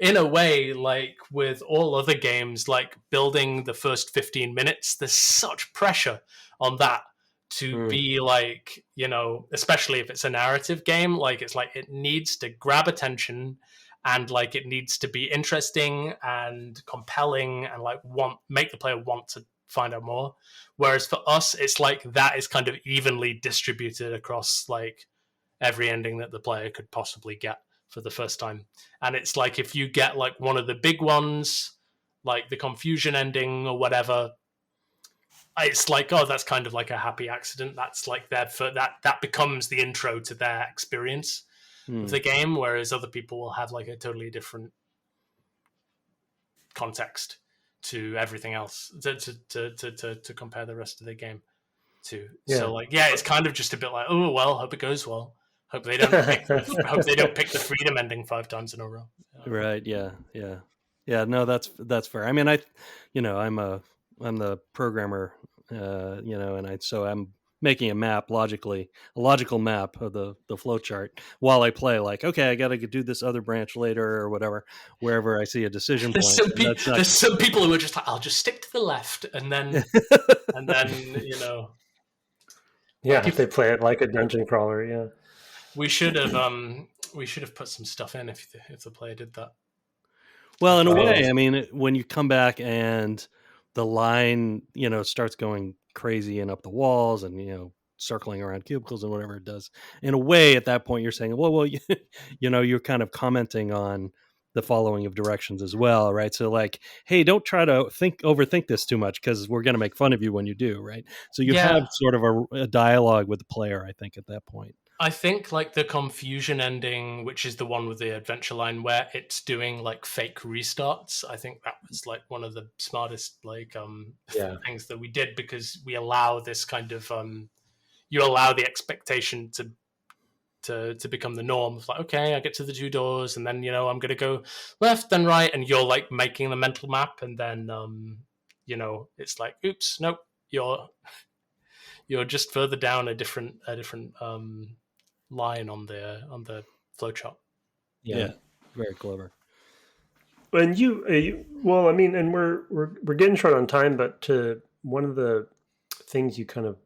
in a way, like with all other games, like building the first 15 minutes, there's such pressure on that to be like, especially if it's a narrative game, like it's like it needs to grab attention, and like it needs to be interesting and compelling and like make the player want to find out more. Whereas for us, it's like that is kind of evenly distributed across like every ending that the player could possibly get for the first time. And it's like, if you get like one of the big ones, like the confusion ending or whatever, it's like, oh, that's kind of like a happy accident. That's like that becomes the intro to their experience of the game. Whereas other people will have like a totally different context to everything else to compare the rest of the game to. Yeah. So like, yeah, it's kind of just a bit like, oh well, hope it goes well. Hope they don't pick the freedom ending 5 times in a row. Right? Yeah. No, that's fair. I mean, I'm the programmer, and so I'm making a logical map of the flowchart while I play. Like, okay, I got to do this other branch later or whatever, wherever I see a decision point. There's some people who are just like, I'll just stick to the left, and then Yeah, if they play it like a dungeon crawler. Yeah. We should have put some stuff in if the player did that. Well, in a way, I mean, when you come back and the line, starts going crazy and up the walls and, circling around cubicles and whatever it does, in a way, at that point, you're saying, well, you're kind of commenting on the following of directions as well, right? So like, hey, don't try to overthink this too much because we're going to make fun of you when you do, right? So you have sort of a dialogue with the player, I think, at that point. I think like the confusion ending, which is the one with the adventure line where it's doing like fake restarts. I think that was like one of the smartest like Yeah. things that we did, because we allow this kind of you allow the expectation to become the norm. It's like, okay, I get to the two doors, and then I'm gonna go left and right, and you're like making the mental map, and then it's like, oops, nope, you're just further down a different line on the flowchart. Yeah, very clever. And well, I mean, and we're getting short on time, but to one of the things you kind of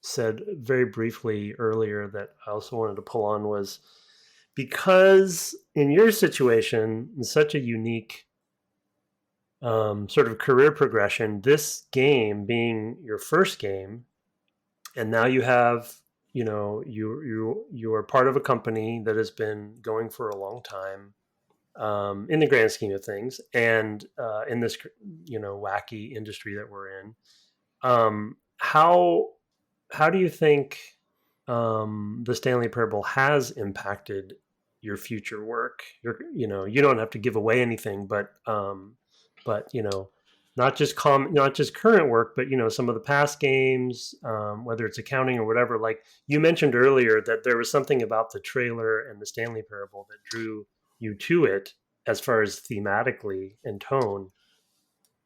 said very briefly earlier that I also wanted to pull on was, because in your situation, in such a unique sort of career progression, this game being your first game, and now you have, you are part of a company that has been going for a long time, in the grand scheme of things, and in this wacky industry that we're in. How do you think the Stanley Parable has impacted your future work? You don't have to give away anything, but not just current work, but some of the past games, whether it's accounting or whatever. Like you mentioned earlier, that there was something about the trailer and the Stanley Parable that drew you to it, as far as thematically and tone.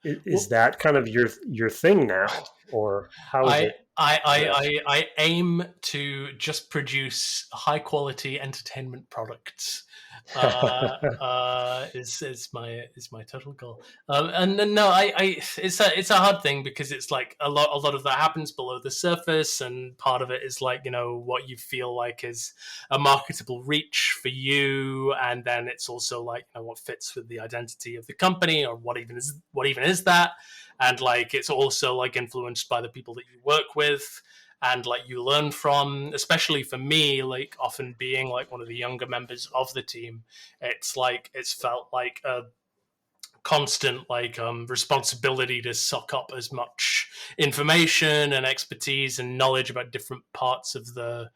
Is Well, that kind of your thing now, or how is I it I, progressed? I aim to just produce high quality entertainment products. Is my total goal. And then, no, it's a hard thing, because it's like a lot of that happens below the surface, and part of it is like what you feel like is a marketable reach for you, and then it's also like what fits with the identity of the company, or what even is that, and like it's also like influenced by the people that you work with and like you learn from. Especially for me, like often being like one of the younger members of the team, it's felt like a constant like responsibility to suck up as much information and expertise and knowledge about different parts of the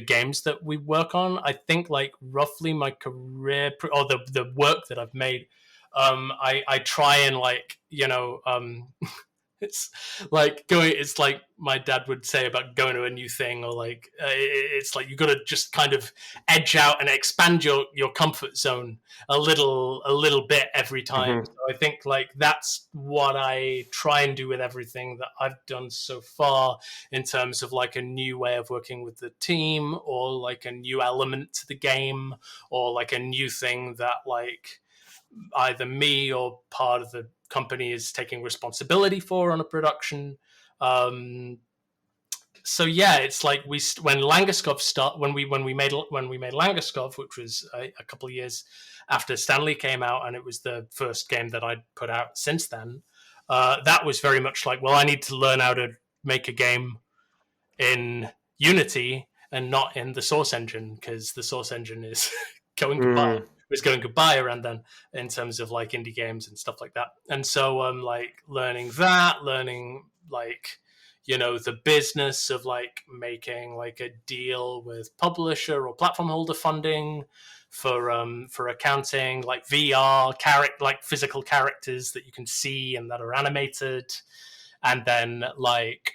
games that we work on. I think like roughly my career, or the work that I've made, I try and like it's it's like my dad would say about going to a new thing, or like it's like you got to just kind of edge out and expand your comfort zone a little bit every time. Hmm. So I think like that's what I try and do with everything that I've done so far, in terms of like a new way of working with the team, or like a new element to the game, or like a new thing that like either me or part of the company is taking responsibility for on a production. Um, so yeah, it's like when when we made Langeskov, which was a couple of years after Stanley came out, and it was the first game that I'd put out since then. That was very much like, well, I need to learn how to make a game in Unity and not in the Source engine, because the Source engine is going goodbye. Mm. Was going goodbye around then, in terms of like indie games and stuff like that. And so like learning like the business of like making like a deal with publisher or platform holder funding for accounting, like VR like physical characters that you can see and that are animated, and then like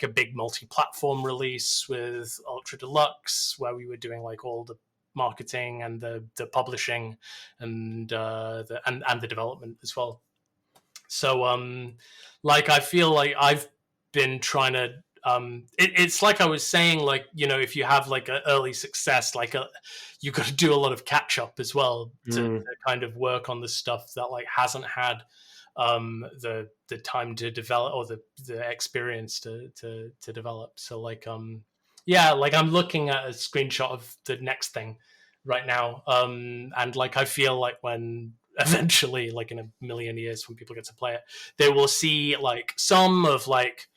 a big multi-platform release with Ultra Deluxe, where we were doing like all the marketing and the publishing, and the development as well. So like I feel like I've been trying to it's like I was saying, like if you have like an early success, like you got to do a lot of catch up as well to Mm. kind of work on the stuff that like hasn't had the time to develop, or the experience to develop. So like yeah, like I'm looking at a screenshot of the next thing right now, and like I feel like when eventually, like in a million years, when people get to play it, they will see like some of like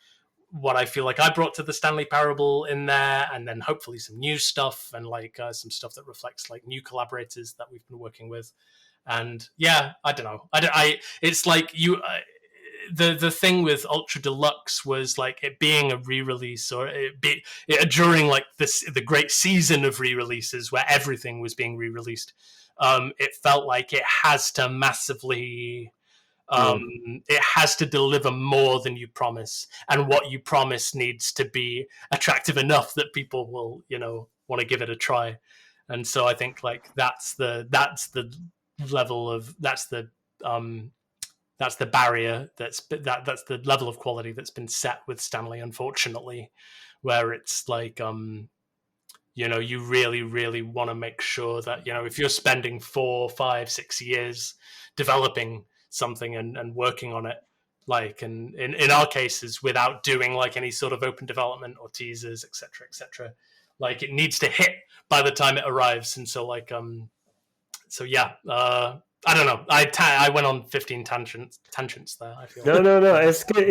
what I feel like I brought to the Stanley Parable in there, and then hopefully some new stuff, and like some stuff that reflects like new collaborators that we've been working with. And yeah, I don't know. It's like the thing with Ultra Deluxe was like it being a re-release, or during like the great season of re-releases where everything was being re-released. It felt like it has to massively it has to deliver more than you promise, and what you promise needs to be attractive enough that people will, want to give it a try. And so I think like that's the level of that's the barrier that's the level of quality that's been set with Stanley, unfortunately, where it's like you really, really want to make sure that, if you're spending 4, 5, 6 years developing something and working on it, like, and in our cases, without doing like any sort of open development or teasers, etc., like it needs to hit by the time it arrives. And so like, I don't know. I went on 15 tangents there. I feel no. It's good.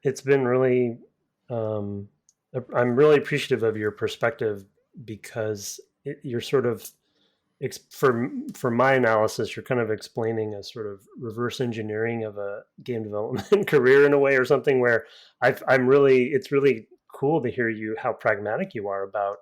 It's been really. I'm really appreciative of your perspective, because you're sort of, for my analysis, you're kind of explaining a sort of reverse engineering of a game development career in a way, or something, where it's really cool to hear how pragmatic you are about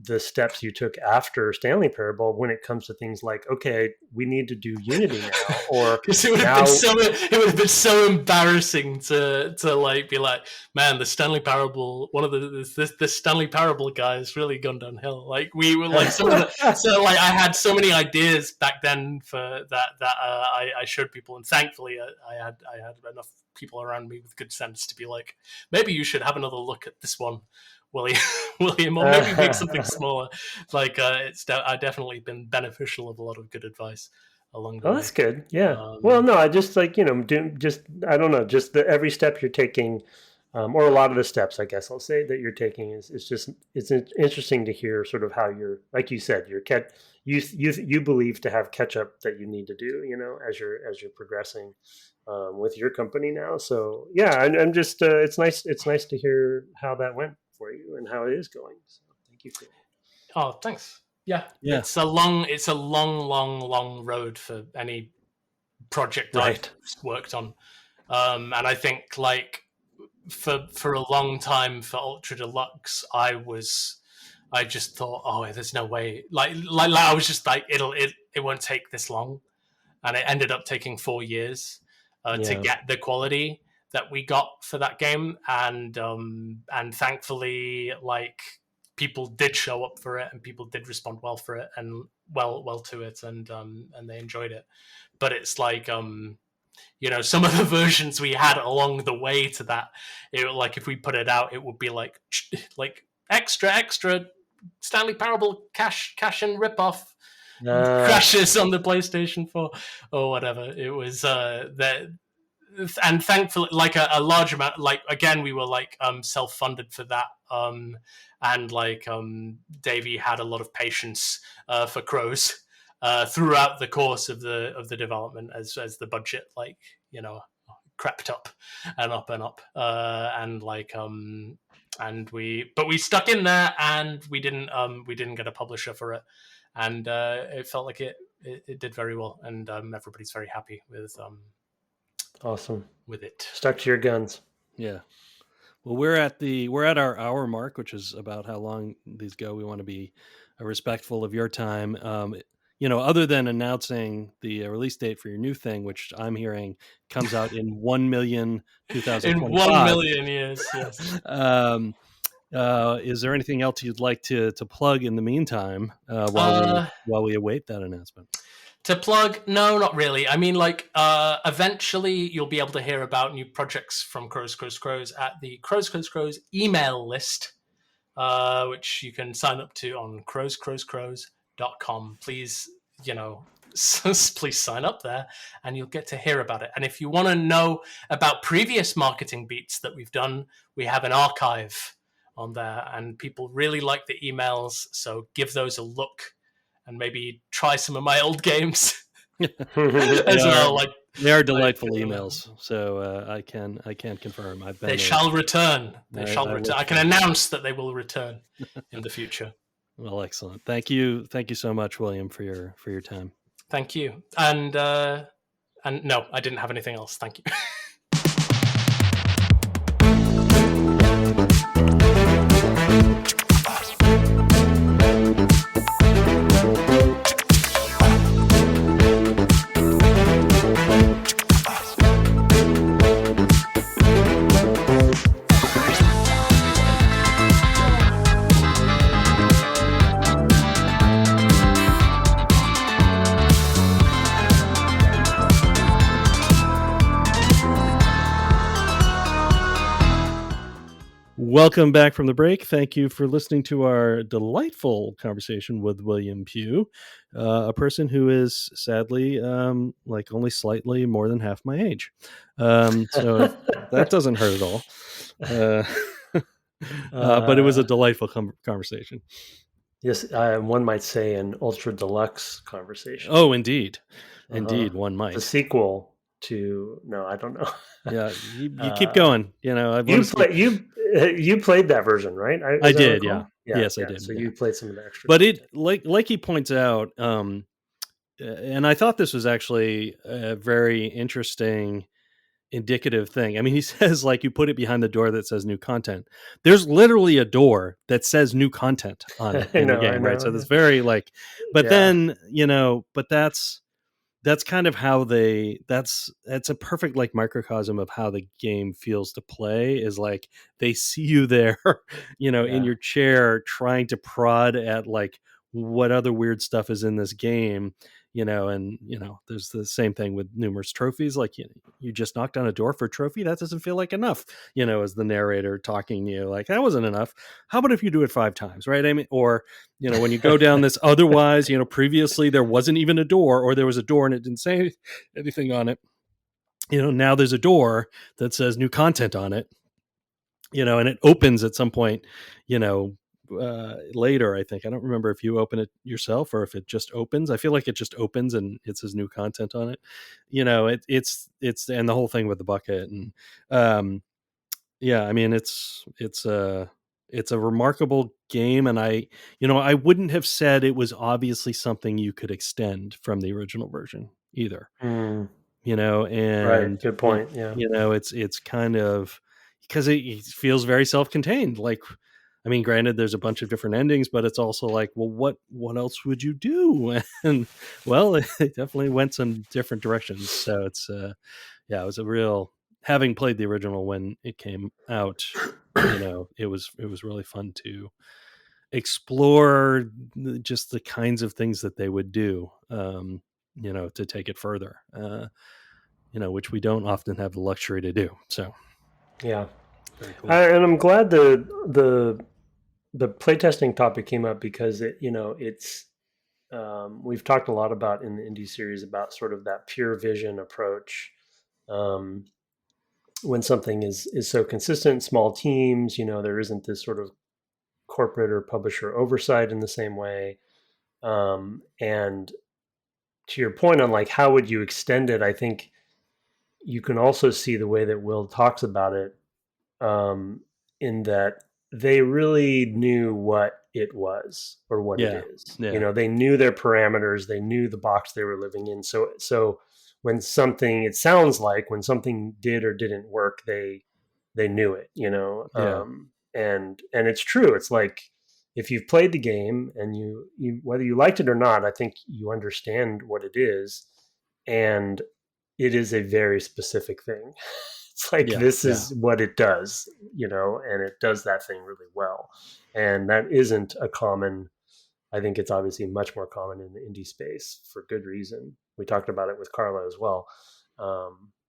the steps you took after Stanley Parable when it comes to things like, okay, we need to do Unity now, or it would have been so embarrassing to like be like, man, the Stanley Parable, one of the Stanley Parable guys really gone downhill. Like we were like so like I had so many ideas back then for that I showed people, and thankfully I had enough people around me with good sense to be like, maybe you should have another look at this one, William, or maybe make something smaller. Like I definitely been beneficial of a lot of good advice along the way. That's good. Yeah. Well, no, I just like, I don't know, just every step you're taking, or a lot of the steps, I guess I'll say, that you're taking it's interesting to hear sort of how you're, like you said, you believe to have catch up that you need to do, as you're progressing with your company now. So yeah, I'm just it's nice to hear how that went for you and how it is going. So thank you for that. Oh, thanks. Yeah. It's a long road for any project I've worked on. And I think like for a long time for Ultra Deluxe, I just thought, oh, there's no way. Like I was just like, it won't take this long, and it ended up taking 4 years to get the quality that we got for that game, and thankfully, like, people did show up for it, and people did respond well for it, and well to it, and they enjoyed it. But it's like some of the versions we had along the way to that, like if we put it out, it would be like extra Stanley Parable cash and ripoff crashes on the PlayStation 4 or whatever. It was that. And thankfully, like a large amount, like again, we were like self-funded for that, and like Davey had a lot of patience for Crows throughout the course of the development as the budget crept up and up and up, and like and we stuck in there, and we didn't get a publisher for it, and it felt like it did very well, and everybody's very happy with awesome with it. Stuck to your guns. Yeah. Well, we're at our hour mark, which is about how long these go. We want to be respectful of your time. Other than announcing the release date for your new thing, which I'm hearing comes out in 1,000,000 in 1 million years. Yes. Is there anything else you'd like to plug in the meantime while we await that announcement? To plug? No, not really. I mean, like, eventually you'll be able to hear about new projects from Crows at the Crows email list, which you can sign up to on crowscrowscrows.com. Please, please sign up there, and you'll get to hear about it. And if you want to know about previous marketing beats that we've done, we have an archive on there, and people really like the emails, so give those a look. And maybe try some of my old games as well. Like they are delightful emails, so I can confirm. They shall return. They shall return. I can announce that they will return in the future. Well, excellent. Thank you so much, William, for your time. Thank you, and And no, I didn't have anything else. Thank you. Welcome back from the break. Thank you for listening to our delightful conversation with William Pugh, a person who is sadly like only slightly more than half my age. So that doesn't hurt at all. But it was a delightful conversation. Yes, one might say an ultra deluxe conversation. Oh, indeed. Indeed, one might. The sequel to I don't know. Yeah, you keep going. You played that version, right? I did. Yeah. Yes, I did. So you played some of the extra. But it like he points out, and I thought this was actually a very interesting indicative thing. I mean, he says like you put it behind the door that says new content. There's literally a door that says new content on it in the game, right? So that's very like, but then but that's kind of how that's a perfect like microcosm of how the game feels to play, is like they see you there, in your chair trying to prod at like what other weird stuff is in this game, and there's the same thing with numerous trophies. Like you just knocked on a door for a trophy. That doesn't feel like enough, as the narrator talking to you, like that wasn't enough. How about if you do it 5 times, right? I mean, or when you go down this otherwise, previously there wasn't even a door, or there was a door and it didn't say anything on it. Now there's a door that says new content on it, and it opens at some point, later. I think, I don't remember if you open it yourself or if it just opens. I feel like it just opens and it says new content on it. It's and the whole thing with the bucket, and I mean it's a remarkable game, and I wouldn't have said it was obviously something you could extend from the original version either. And right, good point. It's kind of because it feels very self-contained. Like, I mean, granted, there's a bunch of different endings, but it's also like, well, what else would you do? And well, it definitely went some different directions. So it's it was a real, having played the original when it came out, it was really fun to explore just the kinds of things that they would do, to take it further, which we don't often have the luxury to do. So, yeah. Cool. And I'm glad the playtesting topic came up, because it's we've talked a lot about in the indie series about sort of that pure vision approach. When something is so consistent, small teams, there isn't this sort of corporate or publisher oversight in the same way. And to your point on like, how would you extend it? I think you can also see the way that Will talks about it, in that they really knew what it was or what it is. Yeah. They knew their parameters, they knew the box they were living in. So when something, it sounds like when something did or didn't work, they knew it, and it's true. It's like, if you've played the game and you whether you liked it or not, I think you understand what it is, and it is a very specific thing. It's like, this is what it does, and it does that thing really well. And that isn't a common, I think it's obviously much more common in the indie space for good reason. We talked about it with Carla as well.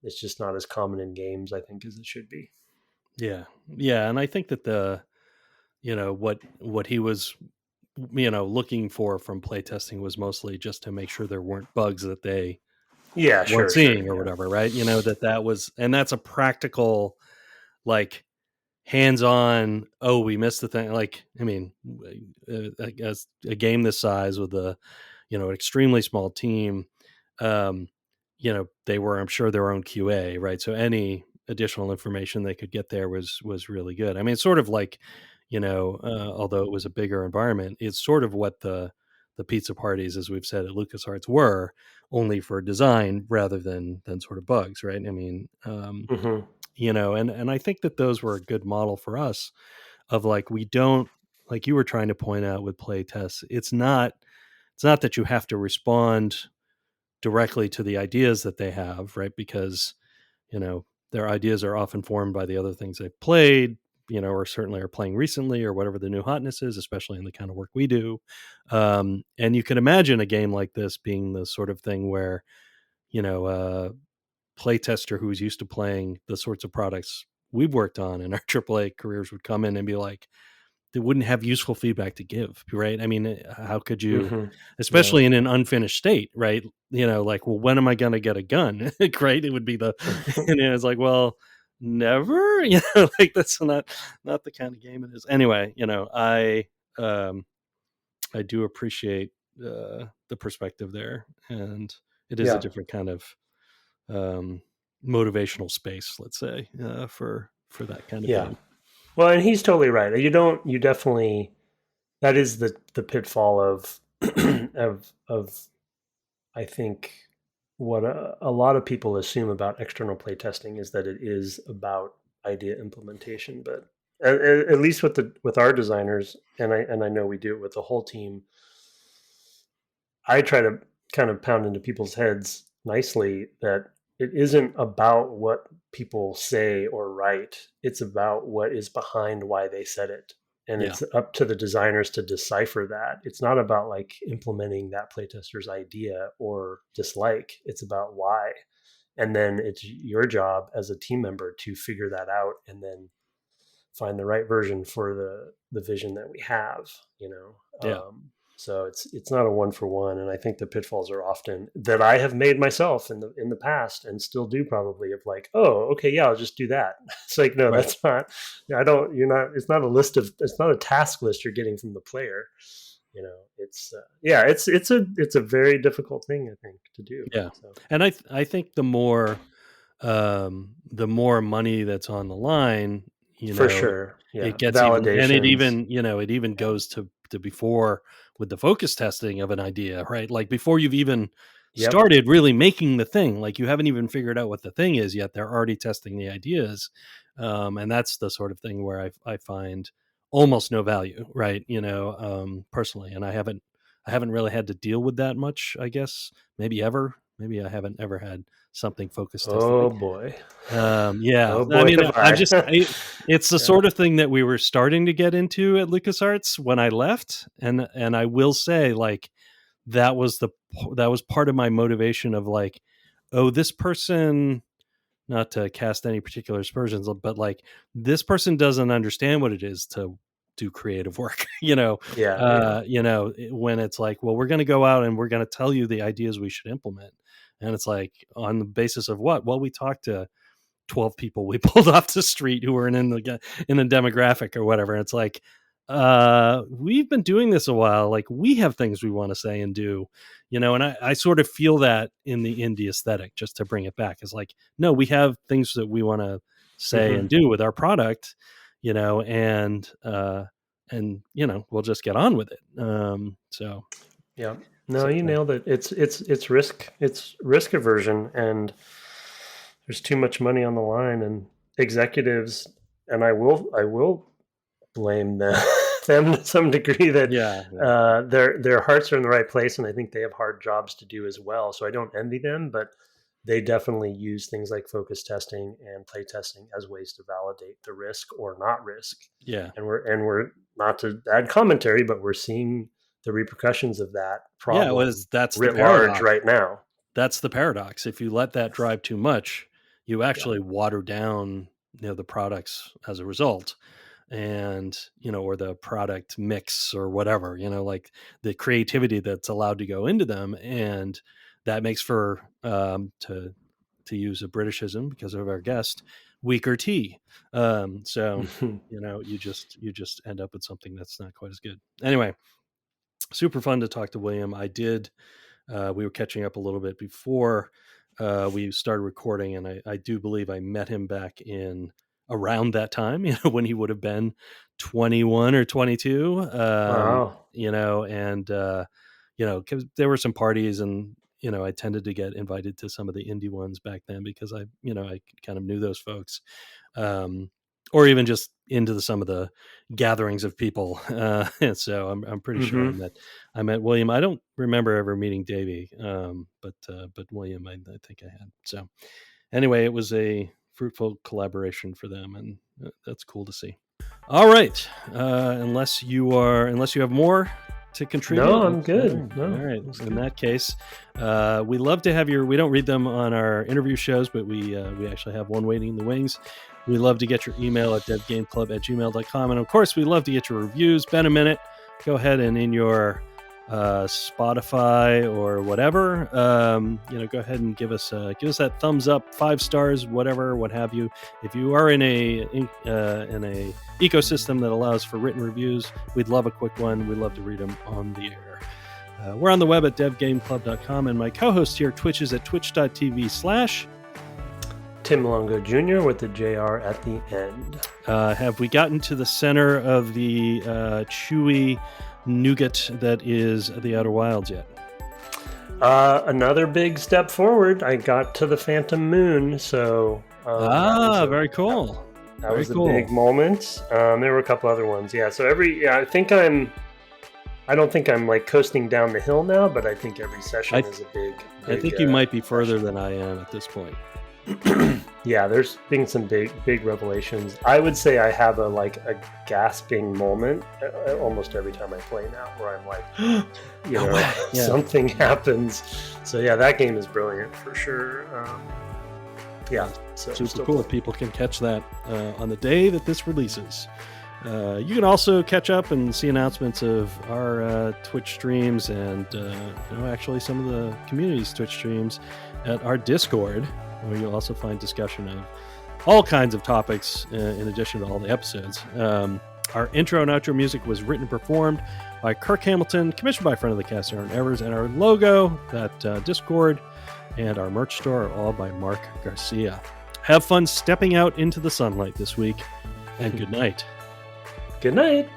It's just not as common in games, I think, as it should be. Yeah. Yeah. And I think that what he was, looking for from playtesting was mostly just to make sure there weren't bugs that they weren't seeing or whatever, right? That was, and that's a practical, like, hands-on, oh, we missed the thing. Like, I mean, as a game this size with an extremely small team, they were, I'm sure, their own QA, right? So any additional information they could get there was really good. I mean, it's sort of like, although it was a bigger environment, it's sort of what the the pizza parties, as we've said at LucasArts, were only for design rather than sort of bugs, right? I mean, and I think that those were a good model for us of like, we don't, like you were trying to point out with play tests, it's not that you have to respond directly to the ideas that they have, right? Because, their ideas are often formed by the other things they've played, or certainly are playing recently, or whatever the new hotness is, especially in the kind of work we do. And you can imagine a game like this being the sort of thing where, a playtester who's used to playing the sorts of products we've worked on in our AAA careers would come in and be like, they wouldn't have useful feedback to give, right? I mean, how could you, especially in an unfinished state, right? Like, well, when am I going to get a gun? Right? It would be and it's like, well, never. Like that's not the kind of game it is. Anyway, I do appreciate the perspective there, and it is a different kind of motivational space, let's say, for that kind of game. Well, and he's totally right. You definitely, that is the pitfall of, I think what a lot of people assume about external playtesting is that it is about idea implementation. But at least with our designers, and I know we do it with the whole team, I try to kind of pound into people's heads nicely that it isn't about what people say or write. It's about what is behind why they said it. And it's up to the designers to decipher that. It's not about like implementing that playtester's idea or dislike. It's about why. And then it's your job as a team member to figure that out and then find the right version for the vision that we have, So it's not a 1-for-1, and I think the pitfalls are often that I have made myself in the past and still do probably of like, oh, okay, yeah, I'll just do that. It's like, no, that's not. It's not a list of. It's not a task list you're getting from the player. It's it's a very difficult thing, I think, to do. Yeah, so. And I think the more money that's on the line, for sure, it gets even, and it even goes to before with the focus testing of an idea, right? Like before you've even started really making the thing, like you haven't even figured out what the thing is yet. They're already testing the ideas. And that's the sort of thing where I find almost no value, right? Personally, and I haven't really had to deal with that much, I guess. Maybe I haven't ever had something focused tested. Oh boy. Yeah. Oh boy, I mean, it's the sort of thing that we were starting to get into at LucasArts when I left. And I will say, like, that was part of my motivation of like, oh, this person, not to cast any particular aspersions, but like this person doesn't understand what it is to do creative work, when it's like, well, we're going to go out and we're going to tell you the ideas we should implement. And it's like, on the basis of what? Well, we talked to 12 people we pulled off the street who were in the demographic or whatever. And it's like, we've been doing this a while. Like, we have things we want to say and do, and I sort of feel that in the indie aesthetic, just to bring it back, is like, no, we have things that we want to say and do with our product, and we'll just get on with it. So yeah. No, you nailed it. It's risk aversion, and there's too much money on the line, and executives, and I will blame them to some degree that their hearts are in the right place, and I think they have hard jobs to do as well. So I don't envy them, but they definitely use things like focus testing and play testing as ways to validate the risk or not risk. Yeah, and we're not to add commentary, but we're seeing the repercussions of that problem that's writ large right now. That's the paradox. If you let that drive too much, you actually water down the products as a result, and or the product mix or whatever, like the creativity that's allowed to go into them, and that makes for to use a Britishism because of our guest, weaker tea. So you just end up with something that's not quite as good. Anyway, super fun to talk to William. We were catching up a little bit before we started recording, and I do believe I met him back in around that time, when he would have been 21 or 22. Wow. And because there were some parties, and I tended to get invited to some of the indie ones back then because I kind of knew those folks, or even just into some of the gatherings of people. And so I'm pretty sure I met William. I don't remember ever meeting Davey, but William, I think I had. So anyway, it was a fruitful collaboration for them, and that's cool to see. All right, unless you have more to contribute. No, I'm good. No, all right. In that case, we love to have we don't read them on our interview shows, but we actually have one waiting in the wings. We love to get your email at devgameclub@gmail.com. And of course, we love to get your reviews. Been a minute. Go ahead and in your Spotify or whatever, go ahead and give us that thumbs up, 5 stars, whatever, what have you. If you are in a ecosystem that allows for written reviews, we'd love a quick one. We'd love to read them on the air. We're on the web at devgameclub.com, and my co-host here, Twitch, is at twitch.tv/ Tim Longo Jr. with the JR at the end. Have we gotten to the center of the chewy nougat that is the Outer Wilds yet? Another big step forward. I got to the Phantom Moon, so very cool. That was a big moment. There were a couple other ones, yeah. So I don't think I'm like coasting down the hill now, but I think every session is a big. I think you might be further than I am at this point. Yeah, there's been some big revelations. I would say I have a gasping moment almost every time I play now, where I'm like, something happens. So yeah, that game is brilliant for sure. So super cool if people can catch that on the day that this releases. You can also catch up and see announcements of our Twitch streams and actually some of the community's Twitch streams at our Discord, where you'll also find discussion of all kinds of topics in addition to all the episodes. Our intro and outro music was written and performed by Kirk Hamilton, commissioned by friend of the cast Aaron Evers, and our logo, that Discord, and our merch store are all by Mark Garcia. Have fun stepping out into the sunlight this week, and good night. Good night.